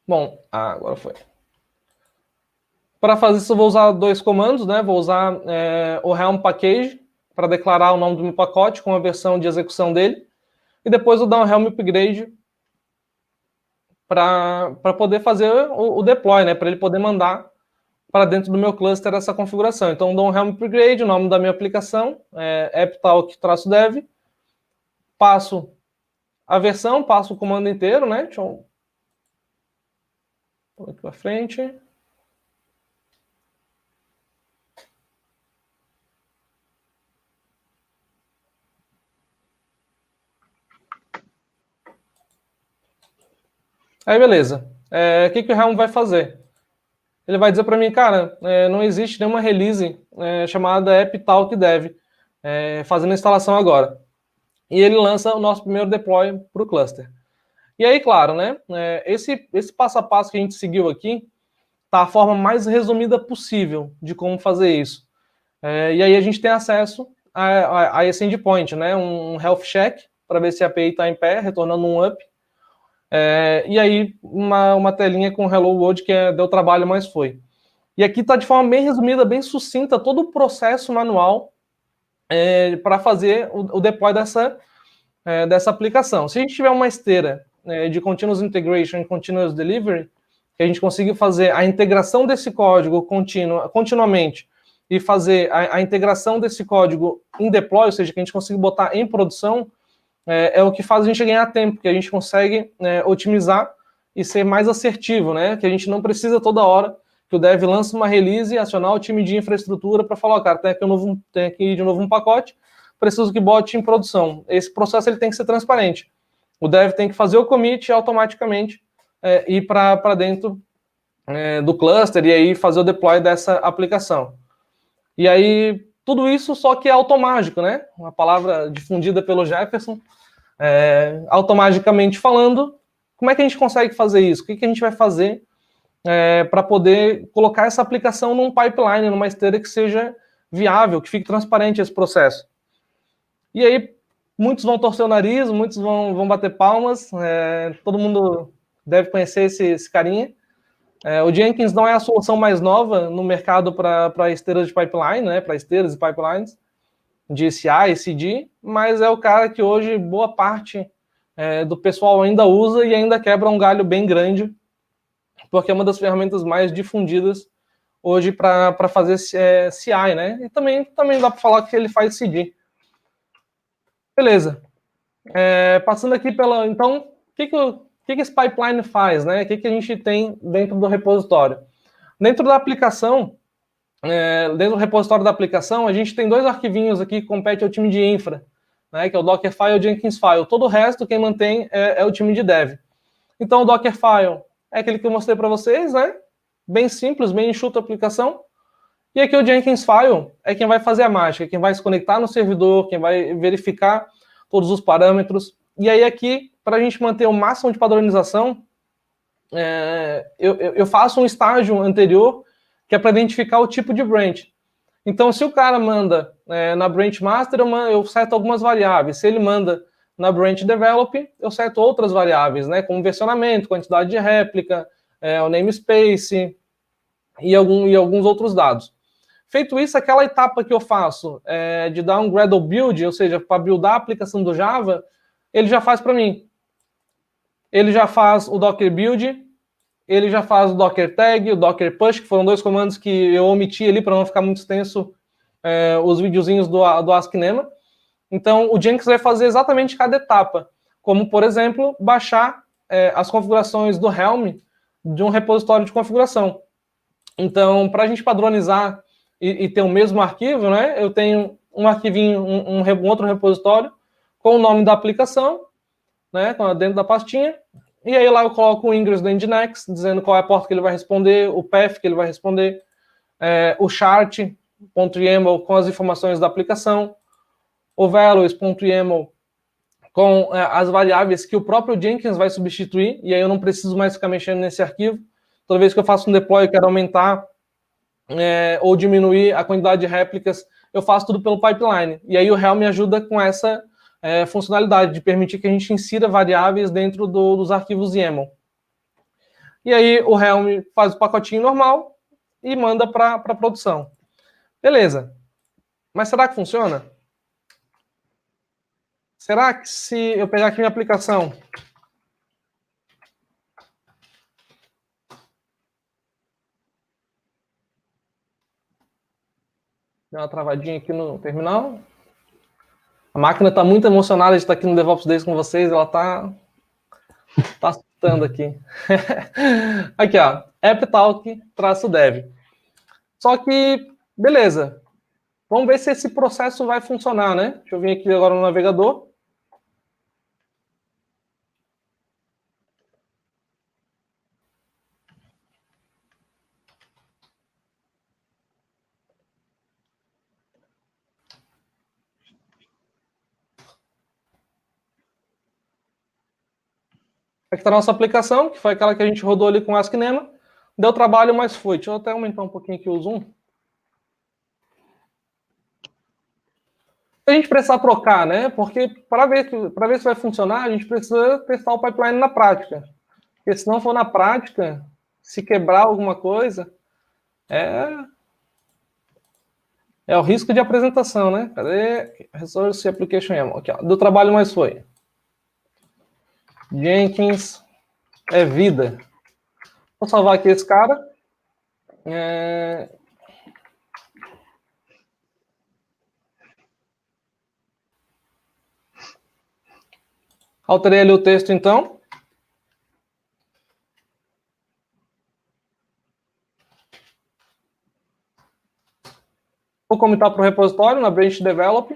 bom, agora foi. Para fazer isso, eu vou usar dois comandos, né? Vou usar o Helm Package para declarar o nome do meu pacote com a versão de execução dele. E depois eu dar um Helm Upgrade para poder fazer o deploy, né? Para ele poder mandar para dentro do meu cluster essa configuração. Então, eu dou um Helm Upgrade, o nome da minha aplicação, apptalk-dev, passo a versão, passo o comando inteiro, né? Deixa eu pôr aqui para frente. Aí, beleza. O que o Helm vai fazer? Ele vai dizer para mim, cara, não existe nenhuma release chamada apptalk-dev fazendo a instalação agora. E ele lança o nosso primeiro deploy para o cluster. E aí, claro, né? Esse passo a passo que a gente seguiu aqui tá a forma mais resumida possível de como fazer isso. E aí a gente tem acesso a esse endpoint, né? Um health check para ver se a API está em pé, retornando um up. E aí uma telinha com Hello World que deu trabalho, mas foi. E aqui está de forma bem resumida, bem sucinta, todo o processo manual para fazer o deploy dessa aplicação. Se a gente tiver uma esteira de Continuous Integration e Continuous Delivery, que a gente consiga fazer a integração desse código continuamente e fazer a integração desse código em deploy, ou seja, que a gente consiga botar em produção, é o que faz a gente ganhar tempo, que a gente consegue otimizar e ser mais assertivo, né? Que a gente não precisa toda hora que o dev lance uma release e acionar o time de infraestrutura para falar, cara, tem aqui de novo um pacote, preciso que bote em produção. Esse processo ele tem que ser transparente. O dev tem que fazer o commit e automaticamente ir para dentro do cluster e aí fazer o deploy dessa aplicação. E aí, tudo isso só que é automático, né? Uma palavra difundida pelo Jefferson. Automaticamente falando, como é que a gente consegue fazer isso? O que a gente vai fazer para poder colocar essa aplicação num pipeline, numa esteira que seja viável, que fique transparente esse processo? E aí, Muitos vão torcer o nariz, muitos vão bater palmas, todo mundo deve conhecer esse carinha. O Jenkins não é a solução mais nova no mercado para esteiras de pipeline, né, para esteiras e pipelines de CI e CD, mas é o cara que hoje boa parte do pessoal ainda usa e ainda quebra um galho bem grande, porque é uma das ferramentas mais difundidas hoje para fazer CI, né? E também dá para falar que ele faz CD. Beleza. Passando aqui pela... Então, o que esse pipeline faz, né? O que a gente tem dentro do repositório? Dentro da aplicação, dentro do repositório da aplicação, a gente tem 2 arquivinhos aqui que competem ao time de infra, né? Que é o Dockerfile e o Jenkinsfile. Todo o resto, quem mantém é o time de dev. Então, o Dockerfile é aquele que eu mostrei para vocês, né? Bem simples, bem enxuto a aplicação. E aqui o Jenkinsfile é quem vai fazer a mágica, quem vai se conectar no servidor, quem vai verificar todos os parâmetros. E aí aqui, para a gente manter o máximo de padronização, eu faço um estágio anterior, que é para identificar o tipo de branch. Então, se o cara manda na branch master, eu seto algumas variáveis. Se ele manda na branch develop, eu seto outras variáveis, né, como versionamento, quantidade de réplica, o namespace e alguns outros dados. Feito isso, aquela etapa que eu faço de dar um Gradle build, ou seja, para buildar a aplicação do Java, ele já faz para mim. Ele já faz o Docker build, ele já faz o Docker tag, o Docker push, que foram 2 comandos que eu omiti ali para não ficar muito extenso os videozinhos do AskNema. Então, o Jenkins vai fazer exatamente cada etapa, como, por exemplo, baixar as configurações do Helm de um repositório de configuração. Então, para a gente padronizar e ter o mesmo arquivo, né, eu tenho um arquivinho, um outro repositório, com o nome da aplicação, né, dentro da pastinha, e aí lá eu coloco o ingress do Nginx, dizendo qual é a porta que ele vai responder, o path que ele vai responder, o chart.yaml com as informações da aplicação, o values.yaml com as variáveis que o próprio Jenkins vai substituir, e aí eu não preciso mais ficar mexendo nesse arquivo. Toda vez que eu faço um deploy, eu quero aumentar ou diminuir a quantidade de réplicas, eu faço tudo pelo pipeline. E aí o Helm me ajuda com essa funcionalidade de permitir que a gente insira variáveis dentro dos arquivos YAML. E aí o Helm faz o pacotinho normal e manda para a produção. Beleza. Mas será que funciona? Será que se eu pegar aqui minha aplicação... Deu uma travadinha aqui no terminal. A máquina está muito emocionada de estar aqui no DevOps Days com vocês. Ela está assustando aqui. Aqui, ó. AppTalk-dev. Só que, beleza. Vamos ver se esse processo vai funcionar, né? Deixa eu vir aqui agora no navegador. Aqui está a nossa aplicação, que foi aquela que a gente rodou ali com o AskNema. Deu trabalho, mas foi. Deixa eu até aumentar um pouquinho aqui o zoom. A gente precisa trocar, né? Porque para ver se vai funcionar, a gente precisa testar o pipeline na prática. Porque se não for na prática, se quebrar alguma coisa, é o risco de apresentação, né? Cadê? Resource Application YAML. Aqui, ó. Deu trabalho, mas foi. Jenkins é vida. Vou salvar aqui esse cara. Alterei ali o texto, então. Vou comitar para o repositório, na branch develop.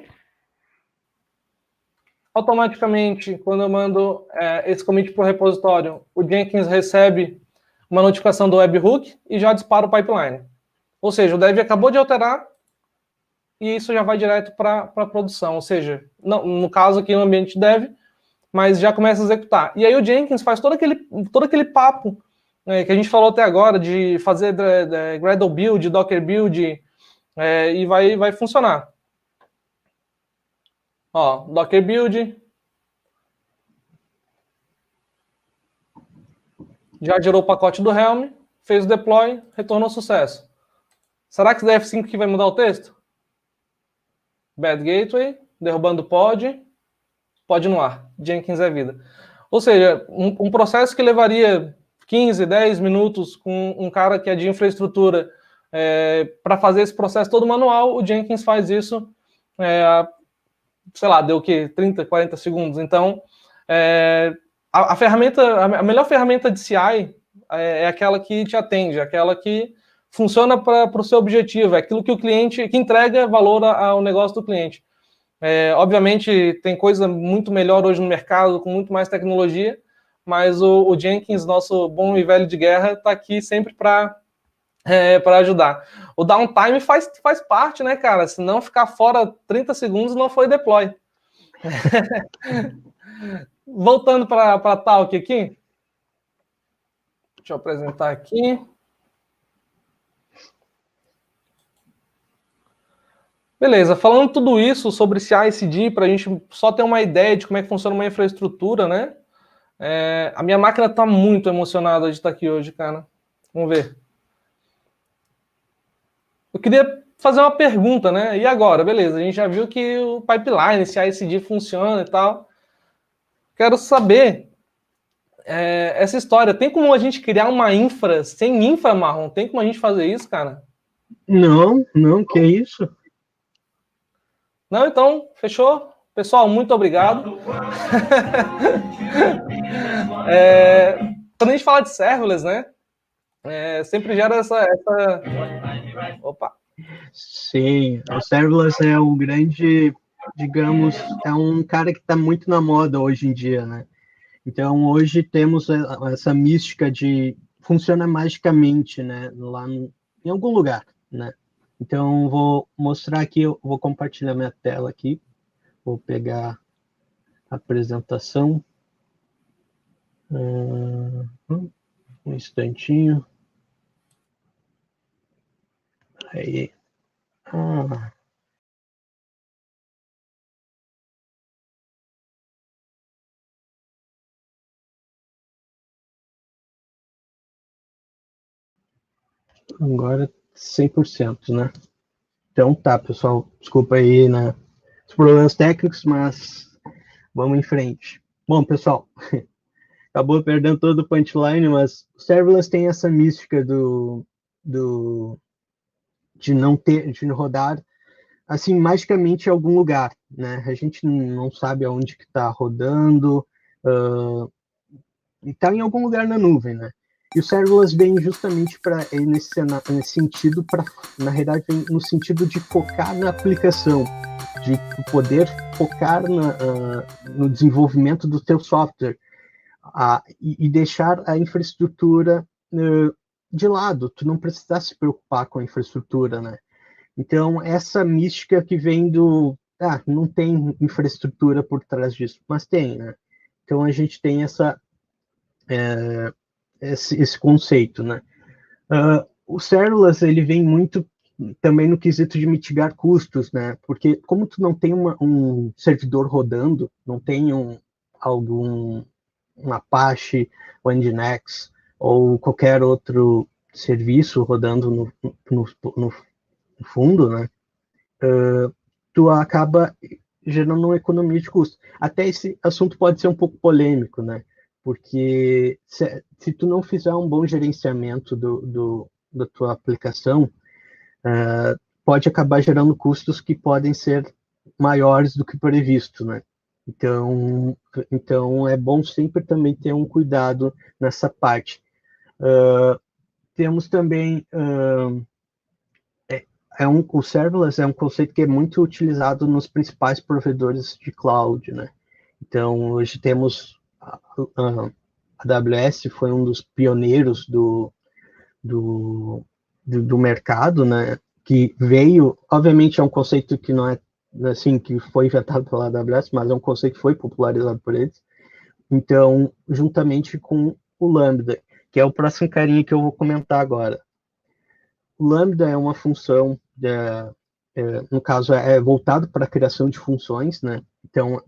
Automaticamente, quando eu mando esse commit para o repositório, o Jenkins recebe uma notificação do webhook e já dispara o pipeline. Ou seja, o dev acabou de alterar e isso já vai direto para a produção. Ou seja, não, no caso aqui no ambiente dev, mas já começa a executar. E aí o Jenkins faz todo aquele papo que a gente falou até agora, de fazer Gradle build, Docker build, e vai funcionar. Ó, Docker Build. Já gerou o pacote do Helm, fez o deploy, retornou sucesso. Será que o F5 que vai mudar o texto? Bad Gateway, derrubando pod no ar. Jenkins é vida. Ou seja, um processo que levaria 15, 10 minutos com um cara que é de infraestrutura para fazer esse processo todo manual, o Jenkins faz isso, sei lá, deu o quê? 30, 40 segundos. Então, a melhor ferramenta de CI é aquela que te atende, aquela que funciona para o seu objetivo, é aquilo que o cliente, que entrega valor ao negócio do cliente. Obviamente, tem coisa muito melhor hoje no mercado, com muito mais tecnologia, mas o Jenkins, nosso bom e velho de guerra, está aqui sempre para ajudar. O downtime faz parte, né, cara? Se não ficar fora 30 segundos, não foi deploy. Voltando para a Talk aqui. Deixa eu apresentar aqui. Beleza, falando tudo isso sobre CI/CD, para a gente só ter uma ideia de como é que funciona uma infraestrutura, né? A minha máquina está muito emocionada de estar aqui hoje, cara. Vamos ver. Eu queria fazer uma pergunta, né? E agora? Beleza, a gente já viu que o pipeline, CI/CD funciona e tal. Quero saber essa história. Tem como a gente criar uma infra sem infra, Marrom? Tem como a gente fazer isso, cara? Não, que isso? Não, então, fechou? Pessoal, muito obrigado. Quando a gente fala de serverless, né? Sempre gera essa... Opa! Sim, o serverless é o grande, digamos, é um cara que está muito na moda hoje em dia, né? Então, hoje temos essa mística de funciona magicamente, né? Lá em algum lugar, né? Então, vou mostrar aqui, eu vou compartilhar minha tela aqui. Vou pegar a apresentação. Um instantinho. Aí. Agora 100%, né? Então tá, pessoal. Desculpa aí, né? Os problemas técnicos, mas vamos em frente. Bom, pessoal, acabou perdendo todo o punchline, mas o serverless tem essa mística de não ter, de rodar assim magicamente em algum lugar, né? A gente não sabe aonde que está rodando, e está em algum lugar na nuvem, né? E o serverless vem justamente para nesse sentido, na realidade vem no sentido de focar na aplicação, de poder focar no desenvolvimento do teu software, e deixar a infraestrutura de lado. Tu não precisa se preocupar com a infraestrutura, né? Então, essa mística que vem não tem infraestrutura por trás disso, mas tem, né? Então, a gente tem esse conceito, né? O serverless, ele vem muito também no quesito de mitigar custos, né? Porque como tu não tem um servidor rodando, não tem um Apache, o Nginx, ou qualquer outro serviço rodando no fundo, né? Tu acaba gerando uma economia de custo. Até esse assunto pode ser um pouco polêmico, né? Porque se tu não fizer um bom gerenciamento da tua aplicação, pode acabar gerando custos que podem ser maiores do que previsto, né? Então é bom sempre também ter um cuidado nessa parte. Temos também o serverless é um conceito que é muito utilizado nos principais provedores de cloud, né? Então hoje temos a AWS foi um dos pioneiros do mercado, né? Que veio, obviamente é um conceito que não é assim que foi inventado pela AWS, mas é um conceito que foi popularizado por eles. Então, juntamente com o Lambda, que é o próximo carinha que eu vou comentar agora. O Lambda é uma função, no caso, é voltado para a criação de funções, né? Então,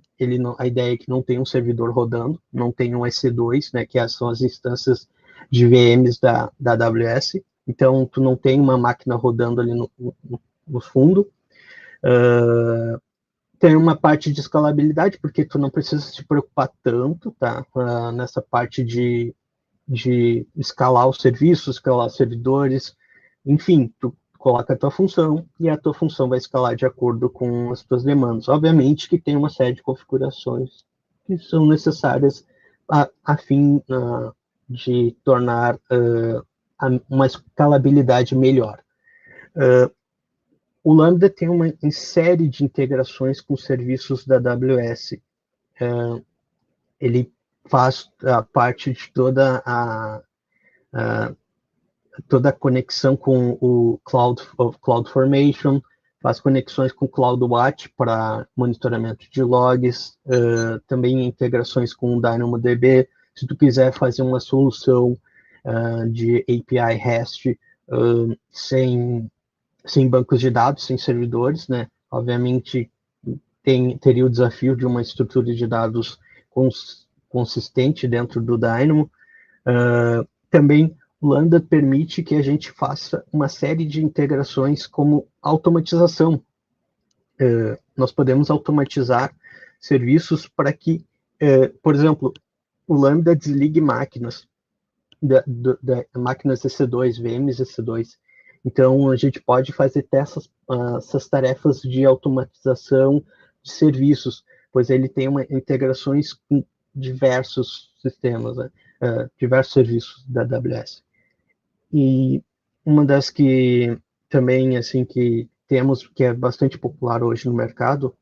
a ideia é que não tem um servidor rodando, não tem um EC2, né, que são as instâncias de VMs da AWS. Então, tu não tem uma máquina rodando ali no fundo. Tem uma parte de escalabilidade, porque tu não precisa se preocupar tanto, tá? Nessa parte de escalar os serviços, escalar os servidores, enfim, tu coloca a tua função e a tua função vai escalar de acordo com as tuas demandas. Obviamente que tem uma série de configurações que são necessárias a fim de tornar uma escalabilidade melhor. O Lambda tem uma série de integrações com serviços da AWS. Ele faz parte de toda a conexão com o CloudFormation, faz conexões com o CloudWatch para monitoramento de logs, também integrações com o DynamoDB. Se tu quiser fazer uma solução de API REST sem bancos de dados, sem servidores, né? Obviamente teria o desafio de uma estrutura de dados consistente dentro do Dynamo. Também o Lambda permite que a gente faça uma série de integrações como automatização. Nós podemos automatizar serviços para que, por exemplo, o Lambda desligue máquinas, máquinas EC2, VMs EC2. Então, a gente pode fazer essas tarefas de automatização de serviços, pois ele tem integrações com diversos sistemas, né? Diversos serviços da AWS. E uma das que também, assim, que temos, que é bastante popular hoje no mercado,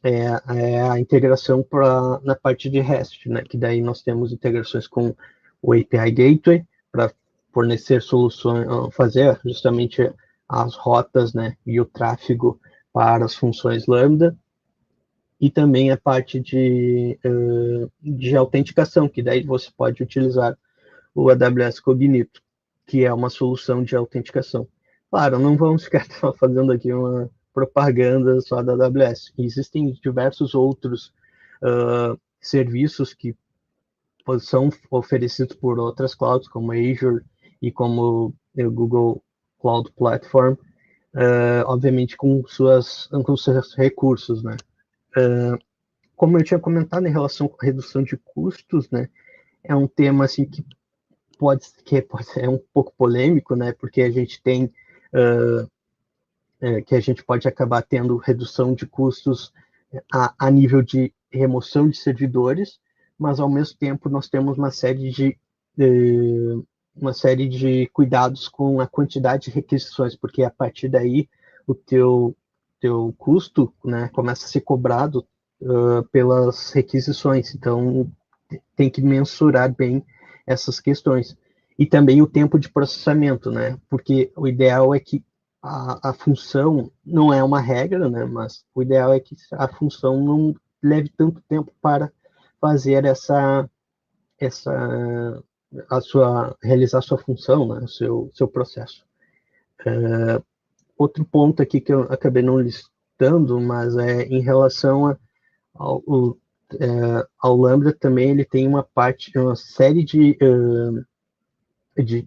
é a integração na parte de REST, né? Que daí nós temos integrações com o API Gateway, para fornecer soluções, fazer justamente as rotas, né, e o tráfego para as funções Lambda, e também a parte de autenticação, que daí você pode utilizar o AWS Cognito, que é uma solução de autenticação. Claro, não vamos ficar fazendo aqui uma propaganda só da AWS. Existem diversos outros serviços que são oferecidos por outras clouds, como Azure e como o Google Cloud Platform, obviamente com seus recursos, né? Como eu tinha comentado em relação com redução de custos, né? É um tema assim que pode ser um pouco polêmico, né? Porque a gente tem que a gente pode acabar tendo redução de custos a nível de remoção de servidores, mas ao mesmo tempo nós temos uma série de cuidados com a quantidade de requisições, porque a partir daí o teu custo, né, começa a ser cobrado pelas requisições, então tem que mensurar bem essas questões. E também o tempo de processamento, né, porque o ideal é que a função não é uma regra, né, mas o ideal é que a função não leve tanto tempo para fazer realizar a sua função, né, o seu processo. Outro ponto aqui que eu acabei não listando, mas é em relação ao Lambda também, ele tem uma série de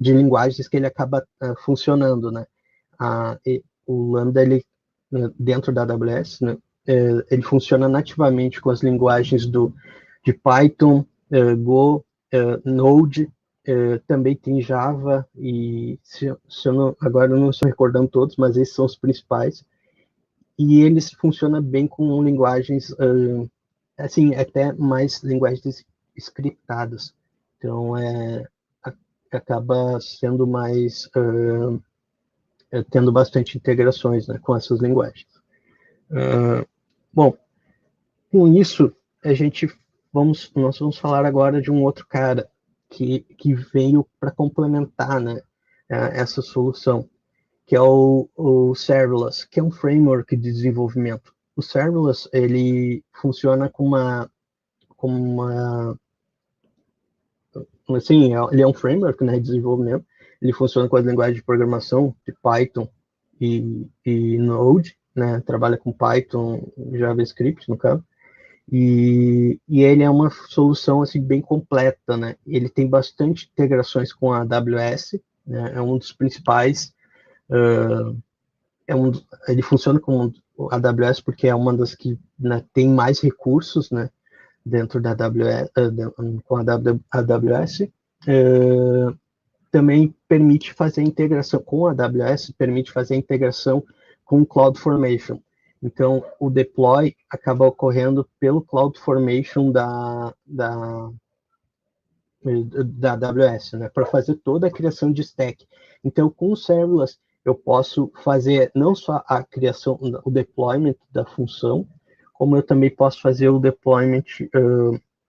linguagens que ele acaba funcionando, né? O Lambda, ele, dentro da AWS, né, ele funciona nativamente com as linguagens de Python, Go, Node, também tem Java, e agora eu não estou recordando todos, mas esses são os principais, e eles funcionam bem com linguagens, assim, até mais linguagens scriptadas, então acaba sendo mais, tendo bastante integrações, né, com essas linguagens. Bom, com isso, nós vamos falar agora de um outro cara que veio para complementar, né, essa solução, que é o Serverless, que é um framework de desenvolvimento. O Serverless, ele funciona assim, ele é um framework, né, de desenvolvimento. Ele funciona com as linguagens de programação de Python e Node, né, trabalha com Python, JavaScript, no caso. E ele é uma solução assim, bem completa, né? Ele tem bastante integrações com a AWS, né? É um dos principais. Ele funciona com a AWS porque é uma das que, né, tem mais recursos, né, dentro da AWS, com a AWS. Também permite fazer a integração com a AWS, permite fazer a integração com o CloudFormation. Então, o deploy acaba ocorrendo pelo CloudFormation da AWS, né, para fazer toda a criação de stack. Então, com o serverless, eu posso fazer não só a criação, o deployment da função, como eu também posso fazer o deployment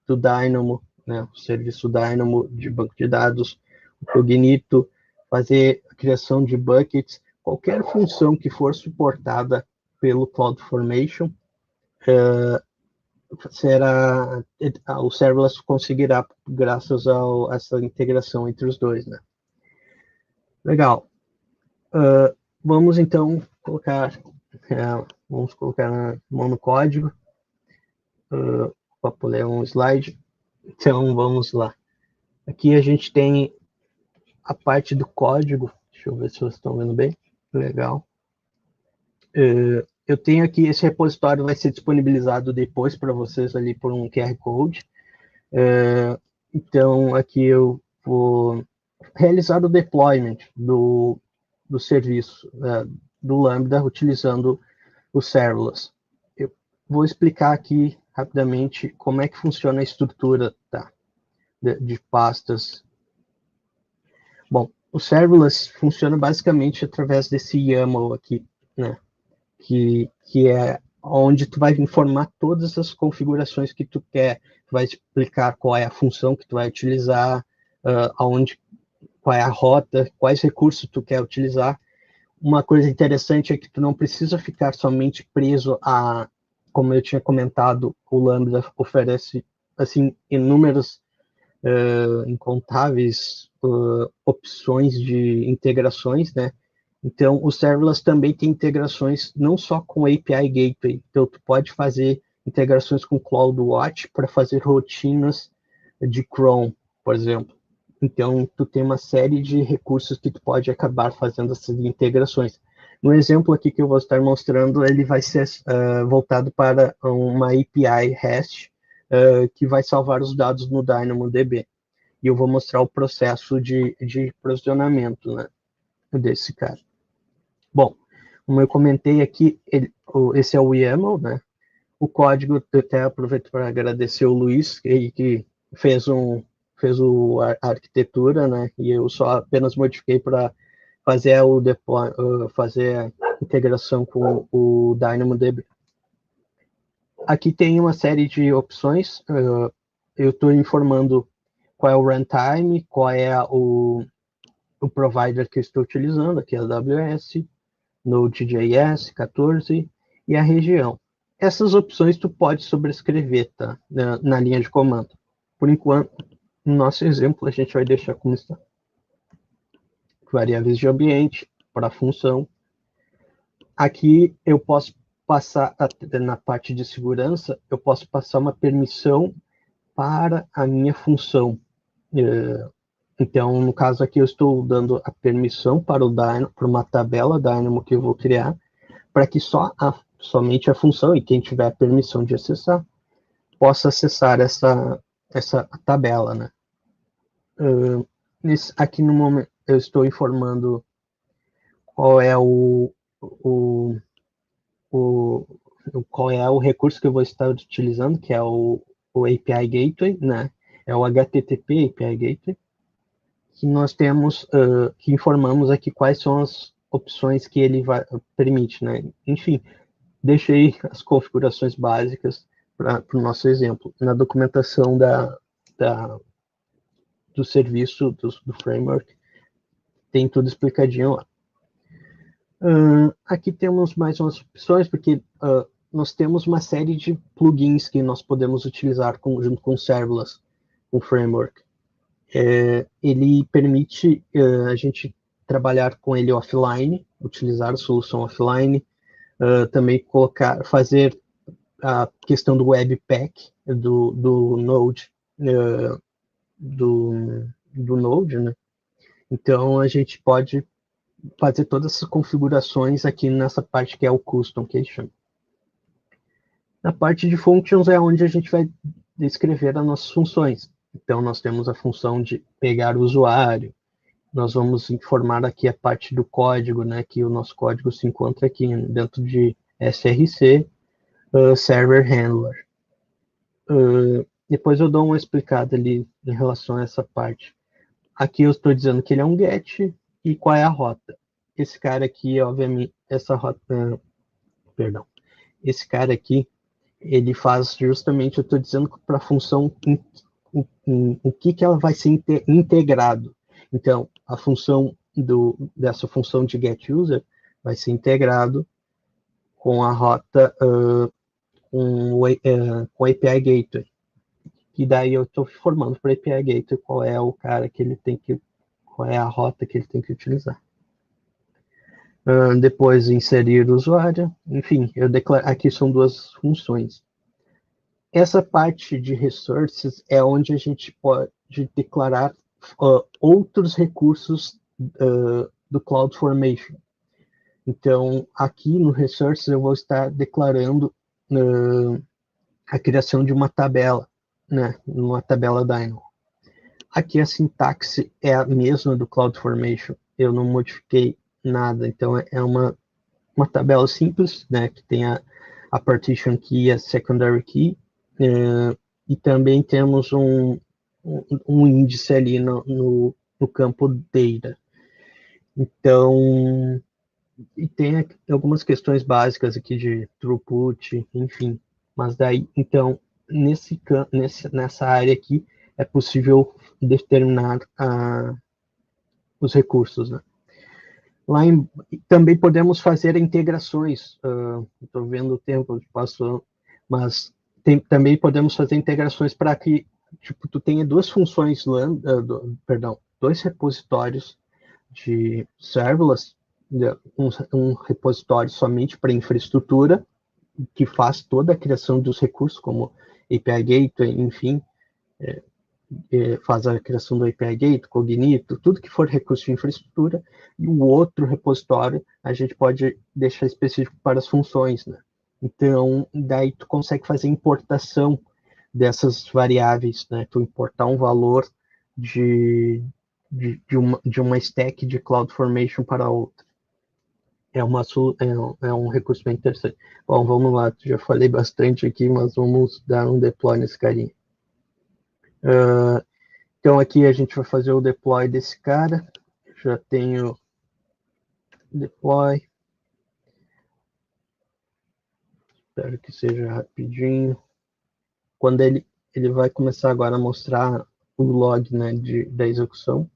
do Dynamo, né, o serviço Dynamo de banco de dados, o Cognito, fazer a criação de buckets, qualquer função que for suportada pelo CloudFormation, o serverless conseguirá, graças a essa integração entre os dois, né? Legal. Vamos então colocar, mão no código. Para pular um slide. Então vamos lá. Aqui a gente tem a parte do código. Deixa eu ver se vocês estão vendo bem. Legal. Eu tenho aqui, esse repositório vai ser disponibilizado depois para vocês ali por um QR Code. Então, aqui eu vou realizar o deployment do serviço do Lambda utilizando o serverless. Eu vou explicar aqui rapidamente como é que funciona a estrutura de pastas. Bom, o serverless funciona basicamente através desse YAML aqui, né? Que é onde tu vai informar todas as configurações que tu quer, tu vai explicar qual é a função que tu vai utilizar, qual é a rota, quais recursos tu quer utilizar. Uma coisa interessante é que tu não precisa ficar somente preso a, como eu tinha comentado, o Lambda oferece assim inúmeras, incontáveis opções de integrações, né? Então, o serverless também tem integrações não só com API Gateway, então tu pode fazer integrações com CloudWatch para fazer rotinas de Chrome, por exemplo. Então, tu tem uma série de recursos que tu pode acabar fazendo essas integrações. No exemplo aqui que eu vou estar mostrando, ele vai ser voltado para uma API REST que vai salvar os dados no DynamoDB. E eu vou mostrar o processo de provisionamento, né, desse cara. Bom, como eu comentei aqui, esse é o YAML, né? O código, eu até aproveito para agradecer o Luiz, que fez a arquitetura, né? E eu só apenas modifiquei para fazer fazer a integração com o DynamoDB. Aqui tem uma série de opções. Eu estou informando qual é o runtime, qual é o provider que eu estou utilizando, aqui é a AWS, Node.js 14 e a região. Essas opções tu pode sobrescrever, tá? Na linha de comando. Por enquanto, no nosso exemplo, a gente vai deixar como está. Variáveis de ambiente para a função. Aqui eu posso passar, na parte de segurança, eu posso passar uma permissão para a minha função. Então, no caso aqui, eu estou dando a permissão para uma tabela Dynamo que eu vou criar, para que somente a função, e quem tiver a permissão de acessar, possa acessar essa tabela, né? Aqui no momento, eu estou informando qual é qual é o recurso que eu vou estar utilizando, que é o API Gateway, né? É o HTTP API Gateway, que nós temos, que informamos aqui quais são as opções que ele permite, né? Enfim, deixei as configurações básicas para o nosso exemplo. Na documentação do serviço, do framework, tem tudo explicadinho lá. Aqui temos mais umas opções, porque nós temos uma série de plugins que nós podemos utilizar junto com o serverless, com o framework. Ele permite a gente trabalhar com ele offline, utilizar a solução offline, também fazer a questão do Webpack, do Node, do Node, né? Então, a gente pode fazer todas essas configurações aqui nessa parte que é o Custom, que a gente chama. Na parte de Functions é onde a gente vai descrever as nossas funções. Então, nós temos a função de pegar o usuário, nós vamos informar aqui a parte do código, né, que o nosso código se encontra aqui dentro de SRC, Server Handler. Depois eu dou uma explicada ali em relação a essa parte. Aqui eu estou dizendo que ele é um GET e qual é a rota. Esse cara aqui, obviamente, essa rota... perdão. Esse cara aqui, ele faz justamente, eu estou dizendo para a função o que ela vai ser integrado. Então, a função dessa função de getUser vai ser integrado com a rota com o API Gateway. E daí eu estou formando para API Gateway qual é o cara que ele tem que, qual é a rota que ele tem que utilizar. Depois inserir o usuário, enfim, aqui são duas funções. Essa parte de resources é onde a gente pode declarar outros recursos do CloudFormation. Então, aqui no resources eu vou estar declarando a criação de uma tabela, né, uma tabela Dynamo. Aqui a sintaxe é a mesma do CloudFormation, eu não modifiquei nada, então é uma tabela simples, né, que tem a partition key e a secondary key, e também temos um índice ali no campo data. Então, e tem algumas questões básicas aqui de throughput, enfim, mas daí, então, nessa área aqui, é possível determinar os recursos, né? Também podemos fazer integrações, estou vendo o tempo que passou, mas também podemos fazer integrações para que tipo, tu tenha duas funções dois repositórios de serverless, um repositório somente para infraestrutura, que faz toda a criação dos recursos, como API Gateway, enfim, faz a criação do API Gateway, Cognito, tudo que for recurso de infraestrutura, e o outro repositório a gente pode deixar específico para as funções, né? Então, daí tu consegue fazer importação dessas variáveis, né? Tu importar um valor de uma stack de CloudFormation para outra. É um recurso bem interessante. Bom, vamos lá, já falei bastante aqui, mas vamos dar um deploy nesse carinha. Então aqui a gente vai fazer o deploy desse cara. Já tenho deploy. Espero que seja rapidinho. Quando ele vai começar agora a mostrar o log, né, da execução.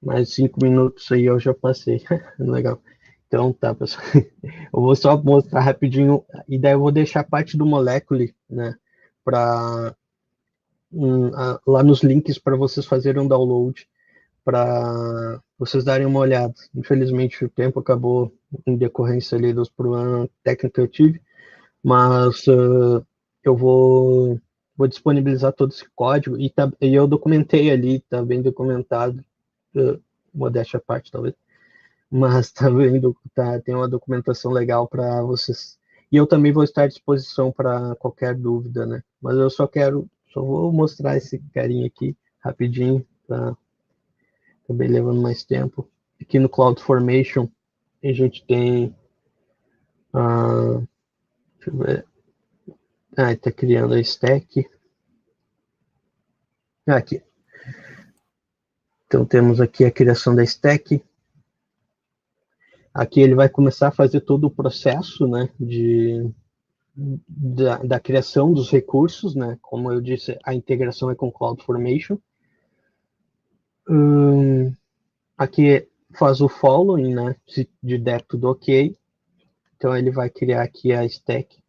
Mais 5 minutos aí eu já passei. Legal. Então tá, pessoal. Eu vou só mostrar rapidinho, e daí eu vou deixar a parte do Molecule, né, lá nos links para vocês fazerem um download, para vocês darem uma olhada. Infelizmente o tempo acabou em decorrência ali dos problemas técnicos que eu tive, mas eu vou disponibilizar todo esse código, e eu documentei ali, tá bem documentado, modéstia à parte talvez, mas tem uma documentação legal para vocês, e eu também vou estar à disposição para qualquer dúvida, né? Mas eu só vou mostrar esse carinha aqui rapidinho, tá? Acabei levando mais tempo. Aqui no CloudFormation a gente tem deixa eu ver, está criando a stack aqui. Então temos aqui a criação da stack. Aqui ele vai começar a fazer todo o processo, né, da criação dos recursos, né? Como eu disse, a integração é com CloudFormation. Aqui faz o following, né? Se de der tudo ok. Então ele vai criar aqui a stack.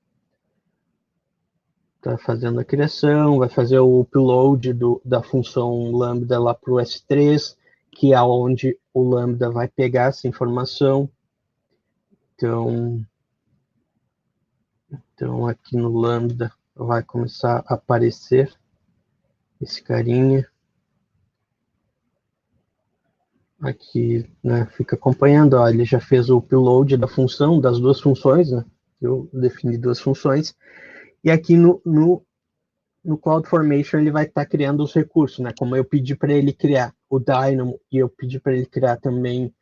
tá fazendo a criação, vai fazer o upload da função lambda lá para o S3, que é onde o lambda vai pegar essa informação. Então aqui no lambda vai começar a aparecer esse carinha. Aqui, né, fica acompanhando, ó, ele já fez o upload da função, das duas funções, né? Eu defini duas funções. E aqui no CloudFormation ele vai estar criando os recursos, né? Como eu pedi para ele criar o Dynamo e eu pedi para ele criar também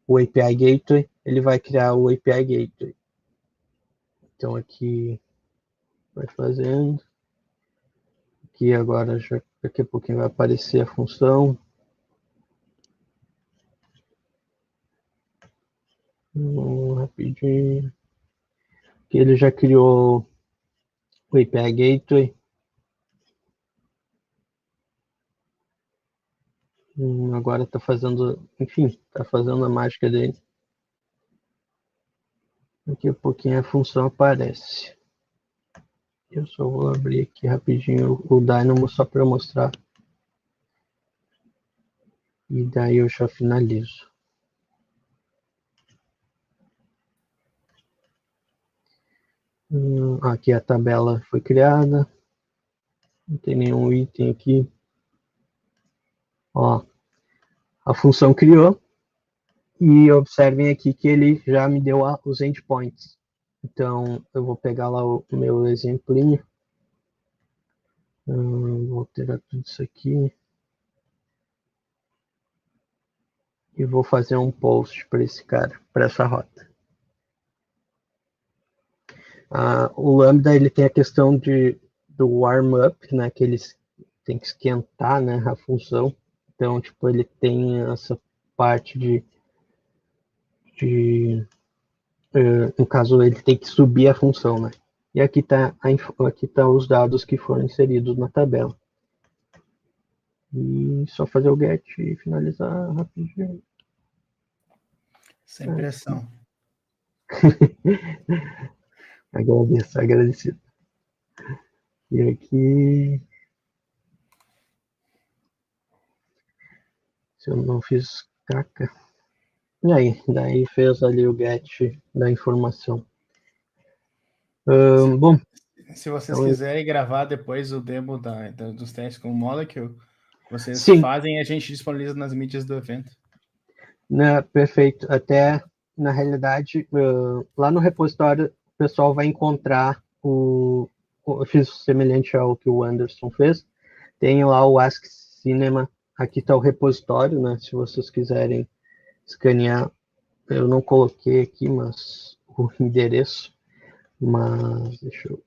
o API Gateway, ele vai criar o API Gateway. Então aqui vai fazendo. Aqui agora, já, daqui a pouquinho vai aparecer a função. Rapidinho. Aqui ele já criou o API Gateway. Agora está fazendo, enfim, está fazendo a mágica dele. Daqui a pouquinho a função aparece. Eu só vou abrir aqui rapidinho o Dynamo só para mostrar. E daí eu já finalizo. Aqui a tabela foi criada. Não tem nenhum item aqui. Ó, a função criou. E observem aqui que ele já me deu os endpoints. Então, eu vou pegar lá o meu exemplinho. Vou alterar tudo isso aqui. E vou fazer um post para esse cara, para essa rota. O Lambda ele tem a questão do warm-up, né, que ele tem que esquentar, né, a função. Então, tipo, ele tem essa parte no caso, ele tem que subir a função, né? E aqui tá os dados que foram inseridos na tabela. E só fazer o get e finalizar rapidinho. Sem pressão. Agradecido. E aqui... Se eu não fiz caca... E aí, daí fez ali o get da informação. Bom. Se vocês quiserem gravar depois o demo dos testes com o Molecule, vocês fazem e a gente disponibiliza nas mídias do evento. Perfeito. Até, na realidade, lá no repositório, o pessoal vai encontrar eu fiz semelhante ao que o Anderson fez. Tem lá o Ask Cinema. Aqui está o repositório, né? Se vocês quiserem escanear, eu não coloquei aqui, mas o endereço, mas deixa eu...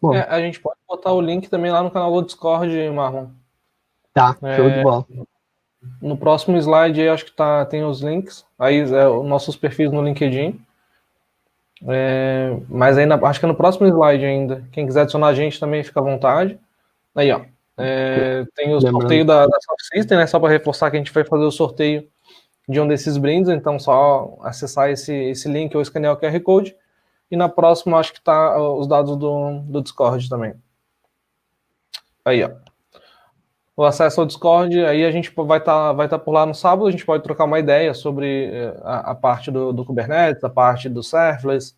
Bom, a gente pode botar o link também lá no canal do Discord, Marlon. Tá, show de bola. No próximo slide aí, acho que tem os links, aí os nossos perfis no LinkedIn. Mas aí acho que é no próximo slide ainda. Quem quiser adicionar a gente também fica à vontade. Aí, ó. Tem o sorteio da Soft System, né? Só para reforçar que a gente vai fazer o sorteio de um desses brindes, então só acessar esse link ou escanear o QR Code. E na próxima acho que tá os dados do Discord também. Aí, ó. O acesso ao Discord, aí a gente vai tá por lá no sábado, a gente pode trocar uma ideia sobre a parte do Kubernetes, a parte do Serverless,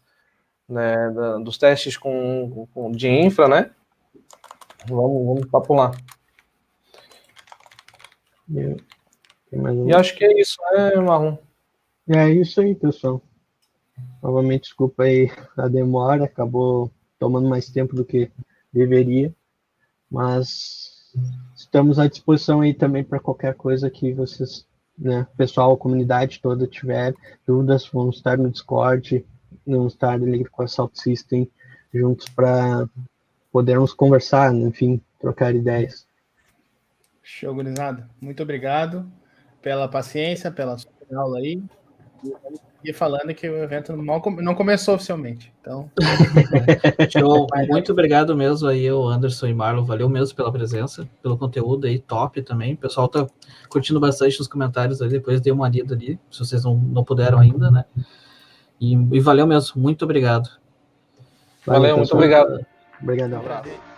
né, dos testes de infra, né? Vamos por lá. E acho que é isso, né, Marlon? É isso aí, pessoal. Novamente, desculpa aí a demora, acabou tomando mais tempo do que deveria, mas estamos à disposição aí também para qualquer coisa que vocês, né, pessoal, a comunidade toda tiver dúvidas, vamos estar no Discord, vamos estar ali com a Salt System juntos para podermos conversar, enfim, trocar ideias. Show, gurizada. Muito obrigado pela paciência, pela sua aula aí. E falando que o evento não começou oficialmente. Então, show. Muito obrigado mesmo aí, o Anderson e Marlon. Valeu mesmo pela presença, pelo conteúdo aí, top também. O pessoal tá curtindo bastante nos comentários aí, depois dei uma lida ali, se vocês não puderam ainda, né? E valeu mesmo, muito obrigado. Valeu, muito obrigado. Obrigadão. Prazer.